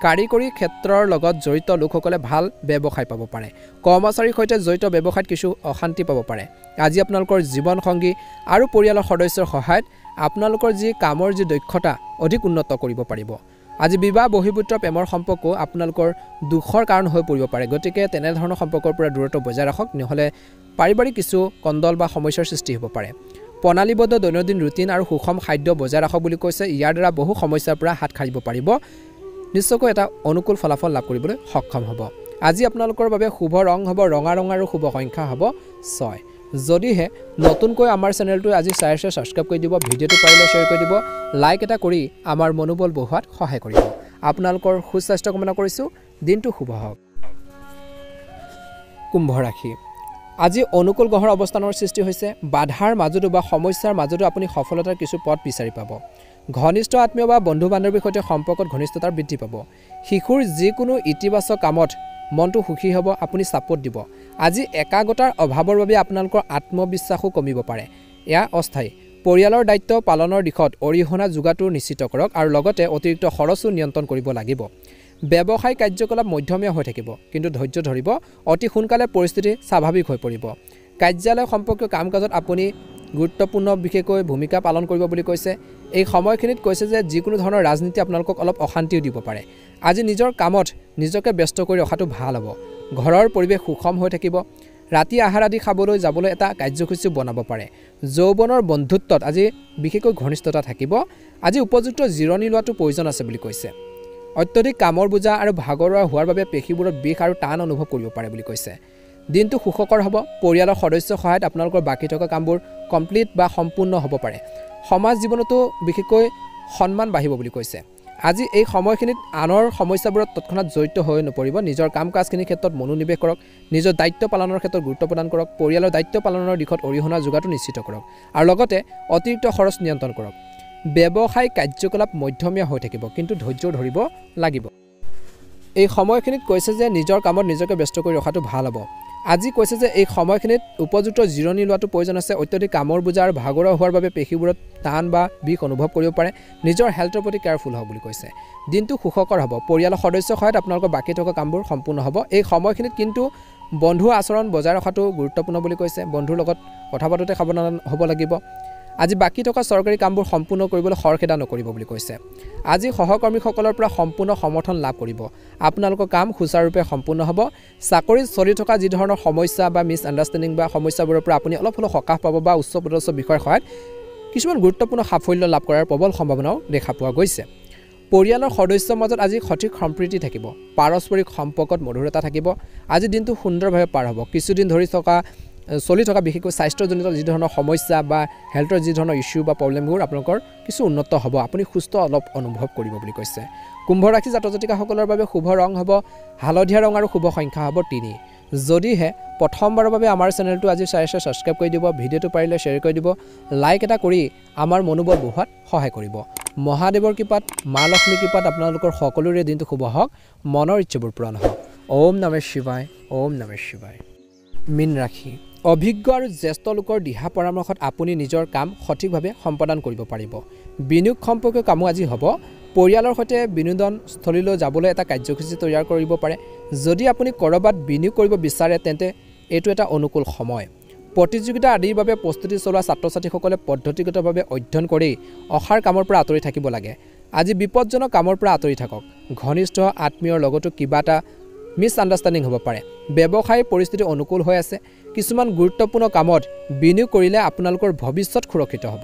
কাৰিকৰী ক্ষেত্ৰৰ লগত জড়িত লোকসকলে ভাল ব্যৱসায় পাব পাৰে। কৰ্মচাৰীৰ সৈতে জড়িত ব্যৱসায়ত কিছু অশান্তি পাব পাৰে। আজি আপোনালোকৰ জীৱনসংগী আৰু পৰিয়ালৰ সদস্যৰ সহায়ত আপোনালোকৰ যি কামৰ যি দক্ষতা অধিক উন্নত কৰিব পাৰিব। আজি বিবাহ বহিৰ্ভূত প্ৰেমৰ সম্পৰ্কও আপোনালোকৰ দুখৰ কাৰণ হৈ পৰিব পাৰে, গতিকে তেনেধৰণৰ সম্পৰ্কৰ পৰা দূৰত্ব বজাই ৰাখক, নহ'লে পাৰিবাৰিক কিছু কণ্ডল বা সমস্যাৰ সৃষ্টি হ'ব পাৰে। প্ৰণালীবদ্ধ দৈনন্দিন ৰুটিন আৰু সুষম খাদ্য বজাই ৰাখক বুলি কৈছে। ইয়াৰ দ্বাৰা বহু সমস্যাৰ পৰা হাত সাৰিব পাৰিব, নিশ্চয়কৈ এটা অনুকূল ফলাফল লাভ কৰিবলৈ সক্ষম হ'ব। আজি আপোনালোকৰ বাবে শুভ ৰং হ'ব ৰঙা ৰং আৰু শুভ সংখ্যা হ'ব 6। যদিহে নতুনকৈ আমাৰ চেনেলটো আজি চাই আছে, ছাবস্ক্ৰাইব কৰি দিব, ভিডিঅ'টো পাৰিলে শ্বেয়াৰ কৰি দিব, লাইক এটা কৰি আমাৰ মনোবল বঢ়োৱাত সহায় কৰিব। আপোনালোকৰ সুস্বাস্থ্য কামনা কৰিছোঁ। দিনটো শুভ হওক। কুম্ভ ৰাশি। আজি অনুকূল গ্ৰহৰ অৱস্থানৰ সৃষ্টি হৈছে। বাধাৰ মাজতো বা সমস্যাৰ মাজতো আপুনি সফলতাৰ কিছু পথ বিচাৰি পাব। ঘনিষ্ঠ আত্মীয় বা বন্ধু বান্ধৱীৰ সৈতে সম্পৰ্কত ঘনিষ্ঠতাৰ বৃদ্ধি পাব। শিশুৰ যিকোনো ইতিবাচক কামত মনটো সুখী হ'ব, আপুনি ছাপোৰ্ট দিব। আজি একাগ্ৰতাৰ অভাৱৰ বাবে আপোনালোকৰ আত্মবিশ্বাসো কমিব পাৰে, এয়া অস্থায়ী। পৰিয়ালৰ দায়িত্ব পালনৰ দিশত অৰিহণা যোগাটো নিশ্চিত কৰক আৰু লগতে অতিৰিক্ত খৰচো নিয়ন্ত্ৰণ কৰিব লাগিব। ব্যৱসায় কাৰ্যকলাপ মধ্যমীয়া হৈ থাকিব, কিন্তু ধৈৰ্য ধৰিব। অতি সোনকালে পৰিস্থিতি স্বাভাৱিক হৈ পৰিব। কাৰ্যালয় সম্পৰ্কীয় কাম কাজত আপুনি গুৰুত্বপূৰ্ণ বিশেষকৈ ভূমিকা পালন কৰিব বুলি কৈছে। এই সময়খিনিত কৈছে যে যিকোনো ধৰণৰ ৰাজনীতি আপোনালোকক অলপ অশান্তিও দিব পাৰে। আজি নিজৰ কামত নিজকে ব্যস্ত কৰি ৰখাটো ভাল হ'ব। ঘৰৰ পৰিৱেশ সুষম হৈ থাকিব। ৰাতি আহাৰ আদি খাবলৈ যাবলৈ এটা কাৰ্যসূচী বনাব পাৰে। যৌৱনৰ বন্ধুত্বত আজি বিশেষকৈ ঘনিষ্ঠতা থাকিব। আজি উপযুক্ত জিৰণি লোৱাটো প্ৰয়োজন আছে বুলি কৈছে। অত্যধিক কামৰ বোজা আৰু ভাগৰুৱা হোৱাৰ বাবে পেশীবোৰত বিষ আৰু টান অনুভৱ কৰিব পাৰে বুলি কৈছে। দিনটো সুখকৰ হ'ব। পৰিয়ালৰ সদস্যৰ সহায়ত আপোনালোকৰ বাকী থকা কামবোৰ কমপ্লিট বা সম্পূৰ্ণ হ'ব পাৰে। সমাজ জীৱনতো বিশেষকৈ সন্মান বাঢ়িব বুলি কৈছে। আজি এই সময়খিনিত আনৰ সমস্যাবোৰত তৎক্ষণাত জড়িত হৈ নপৰিব। নিজৰ কাম কাজখিনিৰ ক্ষেত্ৰত মনোনিৱেশ কৰক। নিজৰ দায়িত্ব পালনৰ ক্ষেত্ৰত গুৰুত্ব প্ৰদান কৰক। পৰিয়ালৰ দায়িত্ব পালনৰ দিশত অৰিহণা যোগাটো নিশ্চিত কৰক আৰু লগতে অতিৰিক্ত খৰচ নিয়ন্ত্ৰণ কৰক। ব্যৱসায় কাৰ্যকলাপ মধ্যমীয়া হৈ থাকিব, কিন্তু ধৈৰ্য ধৰিব লাগিব। এই সময়খিনিত কৈছে যে নিজৰ কামত নিজকে ব্যস্ত কৰি ৰখাটো ভাল হ'ব। আজি কৈছে যে এই সময়খিনিত উপযুক্ত জিৰণি লোৱাটো প্ৰয়োজন আছে। অত্যধিক কামৰ বোজা আৰু ভাগৰুৱা হোৱাৰ বাবে পেশীবোৰত টান বা বিষ অনুভৱ কৰিব পাৰে। নিজৰ হেল্থৰ প্ৰতি কেয়াৰফুল হ'ব বুলি কৈছে। দিনটো সুখকৰ হ'ব। পৰিয়ালৰ সদস্যৰ সহায়ত আপোনালোকৰ বাকী থকা কামবোৰ সম্পূৰ্ণ হ'ব। এই সময়খিনিত কিন্তু বন্ধুৰ আচৰণ বজাই ৰখাটো গুৰুত্বপূৰ্ণ বুলি কৈছে। বন্ধুৰ লগত কথা পাতোঁতে সাৱধান হ'ব লাগিব। আজি বাকী থকা চৰকাৰী কামবোৰ সম্পূৰ্ণ কৰিবলৈ খৰখেদা নকৰিব বুলি কৈছে। আজি সহকৰ্মীসকলৰ পৰা সম্পূৰ্ণ সমৰ্থন লাভ কৰিব। আপোনালোকৰ কাম সুচাৰুৰূপে সম্পূৰ্ণ হ'ব। চাকৰিত চলি থকা যি ধৰণৰ সমস্যা বা মিছ আণ্ডাৰষ্টেণ্ডিং বা সমস্যাবোৰৰ পৰা আপুনি অলপ হ'লেও সকাহ পাব বা উচ্চ পদস্থ বিষয়ৰ সহায়ত কিছুমান গুৰুত্বপূৰ্ণ সাফল্য লাভ কৰাৰ প্ৰবল সম্ভাৱনাও দেখা পোৱা গৈছে। পৰিয়ালৰ সদস্যৰ মাজত আজি সঠিক সম্প্ৰীতি থাকিব। পাৰস্পৰিক সম্পৰ্কত মধুৰতা থাকিব। আজি দিনটো সুন্দৰভাৱে পাৰ হ'ব। কিছুদিন ধৰি চলি থকা বিশেষকৈ স্বাস্থ্যজনিত যি ধৰণৰ সমস্যা বা হেল্থৰ যি ধৰণৰ ইছ্যু বা প্ৰব্লেমবোৰ আপোনালোকৰ কিছু উন্নত হ'ব। আপুনি সুস্থ অলপ অনুভৱ কৰিব বুলি কৈছে। কুম্ভ ৰাশি জাতক জাতিকাসকলৰ বাবে শুভ ৰং হ'ব হালধীয়া ৰং আৰু শুভ সংখ্যা হ'ব 3 যদিহে প্ৰথমবাৰৰ বাবে আমাৰ চেনেলটো আজি সাবস্ক্ৰাইব কৰি দিব ভিডিঅ'টো পাৰিলে শ্বেয়াৰ কৰি দিব লাইক এটা কৰি আমাৰ মনোবল বঢ়োৱাত সহায় কৰিব মহাদেৱৰ কৃপাত মা লক্ষ্মীৰ কৃপাত আপোনালোকৰ সকলোৰে দিনটো শুভ হওক মনৰ ইচ্ছাবোৰ পূৰণ হওক ওম নমঃ শিৱায় ওম নমঃ শিৱায় মীন ৰাশি অভিজ্ঞ আৰু জ্যেষ্ঠ লোকৰ দিহা পৰামৰ্শত আপুনি নিজৰ কাম সঠিকভাৱে সম্পাদন কৰিব পাৰিব বিনিয়োগ সম্পৰ্কীয় কামো আজি হ'ব পৰিয়ালৰ সৈতে বিনোদন স্থলীলৈ যাবলৈ এটা কাৰ্যসূচী তৈয়াৰ কৰিব পাৰে যদি আপুনি কৰবাত বিনিয়োগ কৰিব বিচাৰে তেন্তে এইটো এটা অনুকূল সময় প্ৰতিযোগিতা আদিৰ বাবে প্ৰস্তুতি চলোৱা ছাত্ৰ-ছাত্ৰীসকলে পদ্ধতিগতভাৱে অধ্যয়ন কৰি অসাৰ কামৰ পৰা আঁতৰি থাকিব লাগে আজি বিপদজনক কামৰ পৰা আঁতৰি থাকক ঘনিষ্ঠ আত্মীয়ৰ লগতো কিবা এটা মিছ আণ্ডাৰষ্টেণ্ডিং হ'ব পাৰে ব্যৱসায়ৰ পৰিস্থিতি অনুকূল হৈ আছে কিছুমান গুৰুত্বপূৰ্ণ কামত বিনিয়োগ কৰিলে আপোনালোকৰ ভৱিষ্যত সুৰক্ষিত হ'ব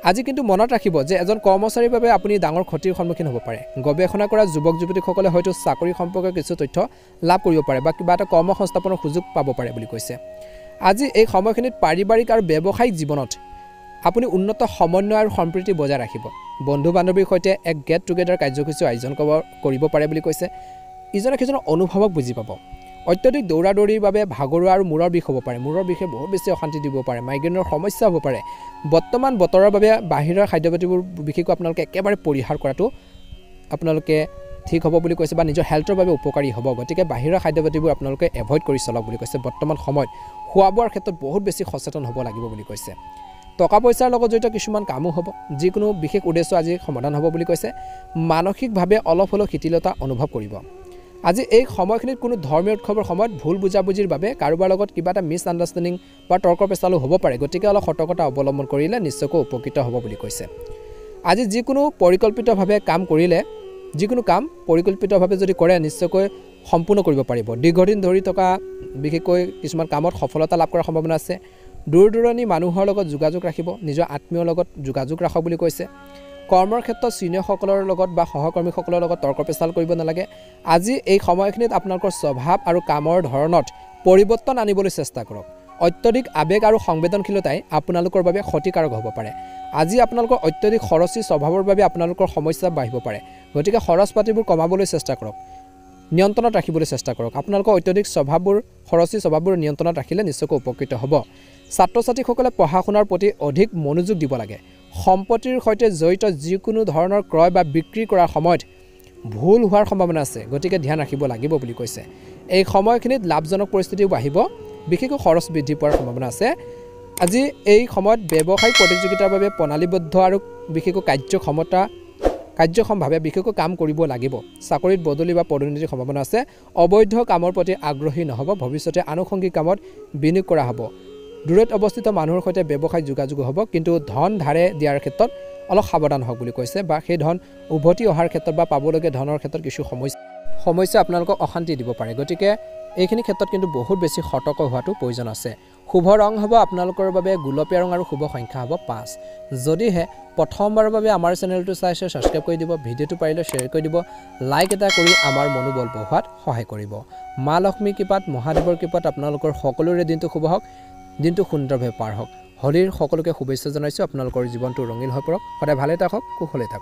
আজি কিন্তু মনত ৰাখিব যে এজন কৰ্মচাৰীৰ বাবে আপুনি ডাঙৰ ক্ষতিৰ সন্মুখীন হ'ব পাৰে গৱেষণা কৰা যুৱক যুৱতীসকলে হয়তো চাকৰি সম্পৰ্কীয় কিছু তথ্য লাভ কৰিব পাৰে বা কিবা এটা কৰ্ম সংস্থাপনৰ সুযোগ পাব পাৰে বুলি কৈছে আজি এই সময়খিনিত পাৰিবাৰিক আৰু ব্যৱসায়িক জীৱনত আপুনি উন্নত সমন্বয় আৰু সম্প্ৰীতি বজাই ৰাখিব বন্ধু বান্ধৱীৰ সৈতে এক গেট টুগেডাৰ কাৰ্যসূচী আয়োজন কৰিব পাৰে বুলি কৈছে ইজনে সিজনৰ অনুভৱক বুজি পাব অত্যধিক দৌৰা দৌৰিৰ বাবে ভাগৰুৱা আৰু মূৰৰ বিষ হ'ব পাৰে মূৰৰ বিষে বহুত বেছি অশান্তি দিব পাৰে মাইগ্ৰেনৰ সমস্যা হ'ব পাৰে বৰ্তমান বতৰৰ বাবে বাহিৰৰ খাদ্যপাতিবোৰ বিশেষকৈ আপোনালোকে একেবাৰে পৰিহাৰ কৰাটো আপোনালোকে ঠিক হ'ব বুলি কৈছে বা নিজৰ হেল্থৰ বাবে উপকাৰী হ'ব গতিকে বাহিৰৰ খাদ্যপাতিবোৰ আপোনালোকে এভয়েড কৰি চলক বুলি কৈছে বৰ্তমান সময়ত খোৱা বোৱাৰ ক্ষেত্ৰত বহুত বেছি সচেতন হ'ব লাগিব বুলি কৈছে টকা পইচাৰ লগত জড়িত কিছুমান কামো হ'ব যিকোনো বিশেষ উদ্দেশ্য আজি সমাধান হ'ব বুলি কৈছে মানসিকভাৱে অলপ হ'লেও শিথিলতা অনুভৱ কৰিব আজি এই সময়খিনিত কোনো ধৰ্মীয় উৎসৱৰ সময়ত ভুল বুজাবুজিৰ বাবে কাৰোবাৰ লগত কিবা এটা মিছ আণ্ডাৰষ্টেণ্ডিং বা তৰ্ক পেচালো হ'ব পাৰে গতিকে অলপ সতৰ্কতা অৱলম্বন কৰিলে নিশ্চয়কৈ উপকৃত হ'ব বুলি কৈছে আজি যিকোনো পৰিকল্পিতভাৱে কাম কৰিলে যিকোনো কাম পৰিকল্পিতভাৱে যদি কৰে নিশ্চয়কৈ সম্পূৰ্ণ কৰিব পাৰিব দীৰ্ঘদিন ধৰি থকা বিশেষকৈ কিছুমান কামত সফলতা লাভ কৰাৰ সম্ভাৱনা আছে দূৰ দূৰণি মানুহৰ লগত যোগাযোগ ৰাখিব নিজৰ আত্মীয়ৰ লগত যোগাযোগ ৰাখক বুলি কৈছে কৰ্মৰ ক্ষেত্ৰত চিনিয়ৰসকলৰ লগত বা সহকৰ্মীসকলৰ লগত তৰ্ক পেচাল কৰিব নালাগে আজি এই সময়খিনিত আপোনালোকৰ স্বভাৱ আৰু কামৰ ধৰণত পৰিৱৰ্তন আনিবলৈ চেষ্টা কৰক অত্যধিক আবেগ আৰু সংবেদনশীলতাই আপোনালোকৰ বাবে ক্ষতিকাৰক হ'ব পাৰে আজি আপোনালোকৰ অত্যধিক খৰচী স্বভাৱৰ বাবে আপোনালোকৰ সমস্যা বাঢ়িব পাৰে গতিকে খৰচ পাতিবোৰ কমাবলৈ চেষ্টা কৰক নিয়ন্ত্ৰণত ৰাখিবলৈ চেষ্টা কৰক আপোনালোকৰ অত্যধিক স্বভাৱবোৰ খৰচী স্বভাৱবোৰ নিয়ন্ত্ৰণত ৰাখিলে নিশ্চয়কৈ উপকৃত হ'ব ছাত্ৰ-ছাত্ৰীসকলে পঢ়া শুনাৰ প্ৰতি অধিক মনোযোগ দিব লাগে সম্পত্তিৰ সৈতে জড়িত যিকোনো ধৰণৰ ক্ৰয় বা বিক্ৰী কৰাৰ সময়ত ভুল হোৱাৰ সম্ভাৱনা আছে গতিকে ধ্যান ৰাখিব লাগিব বুলি কৈছে এই সময়খিনিত লাভজনক পৰিস্থিতিও আহিব বিশেষকৈ খৰচ বৃদ্ধি পোৱাৰ সম্ভাৱনা আছে আজি এই সময়ত ব্যৱসায়িক প্ৰতিযোগিতাৰ বাবে প্ৰণালীবদ্ধ আৰু বিশেষকৈ কাৰ্যক্ষমভাৱে বিশেষকৈ কাম কৰিব লাগিব চাকৰিত বদলি বা পদোন্নতিৰ সম্ভাৱনা আছে অবৈধ কামৰ প্ৰতি আগ্ৰহী নহ'ব ভৱিষ্যতে আনুষংগিক কামত বিনিয়োগ কৰা হ'ব দূৰত অৱস্থিত মানুহৰ সৈতে ব্যৱসায়িক যোগাযোগ হ'ব কিন্তু ধন ধাৰে দিয়াৰ ক্ষেত্ৰত অলপ সাৱধান হওক বুলি কৈছে বা সেই ধন উভতি অহাৰ ক্ষেত্ৰত বা পাবলগীয়া ধনৰ ক্ষেত্ৰত কিছু সমস্যা আপোনালোকক অশান্তি দিব পাৰে গতিকে এইখিনি ক্ষেত্ৰত কিন্তু বহুত বেছি সতৰ্ক হোৱাটো প্ৰয়োজন আছে শুভ ৰং হ'ব আপোনালোকৰ বাবে গুলপীয়া ৰং আৰু শুভ সংখ্যা হ'ব 5 যদিহে প্ৰথমবাৰৰ বাবে আমাৰ চেনেলটো সাবস্ক্ৰাইব কৰি দিব ভিডিঅ'টো পাৰিলে শ্বেয়াৰ কৰি দিব লাইক এটা কৰি আমাৰ মনোবল বঢ়োৱাত সহায় কৰিব মা লক্ষ্মীৰ কৃপাত মহাদেৱৰ কৃপাত আপোনালোকৰ সকলোৰে দিনটো শুভ হওক দিনটো সুন্দৰভাৱে পাৰ হওক হোলীৰ সকলোকে শুভেচ্ছা জনাইছোঁ আপোনালোকৰ জীৱনটো ৰঙীন হৈ পৰক সদায় ভালে থাকক কুশলে থাকক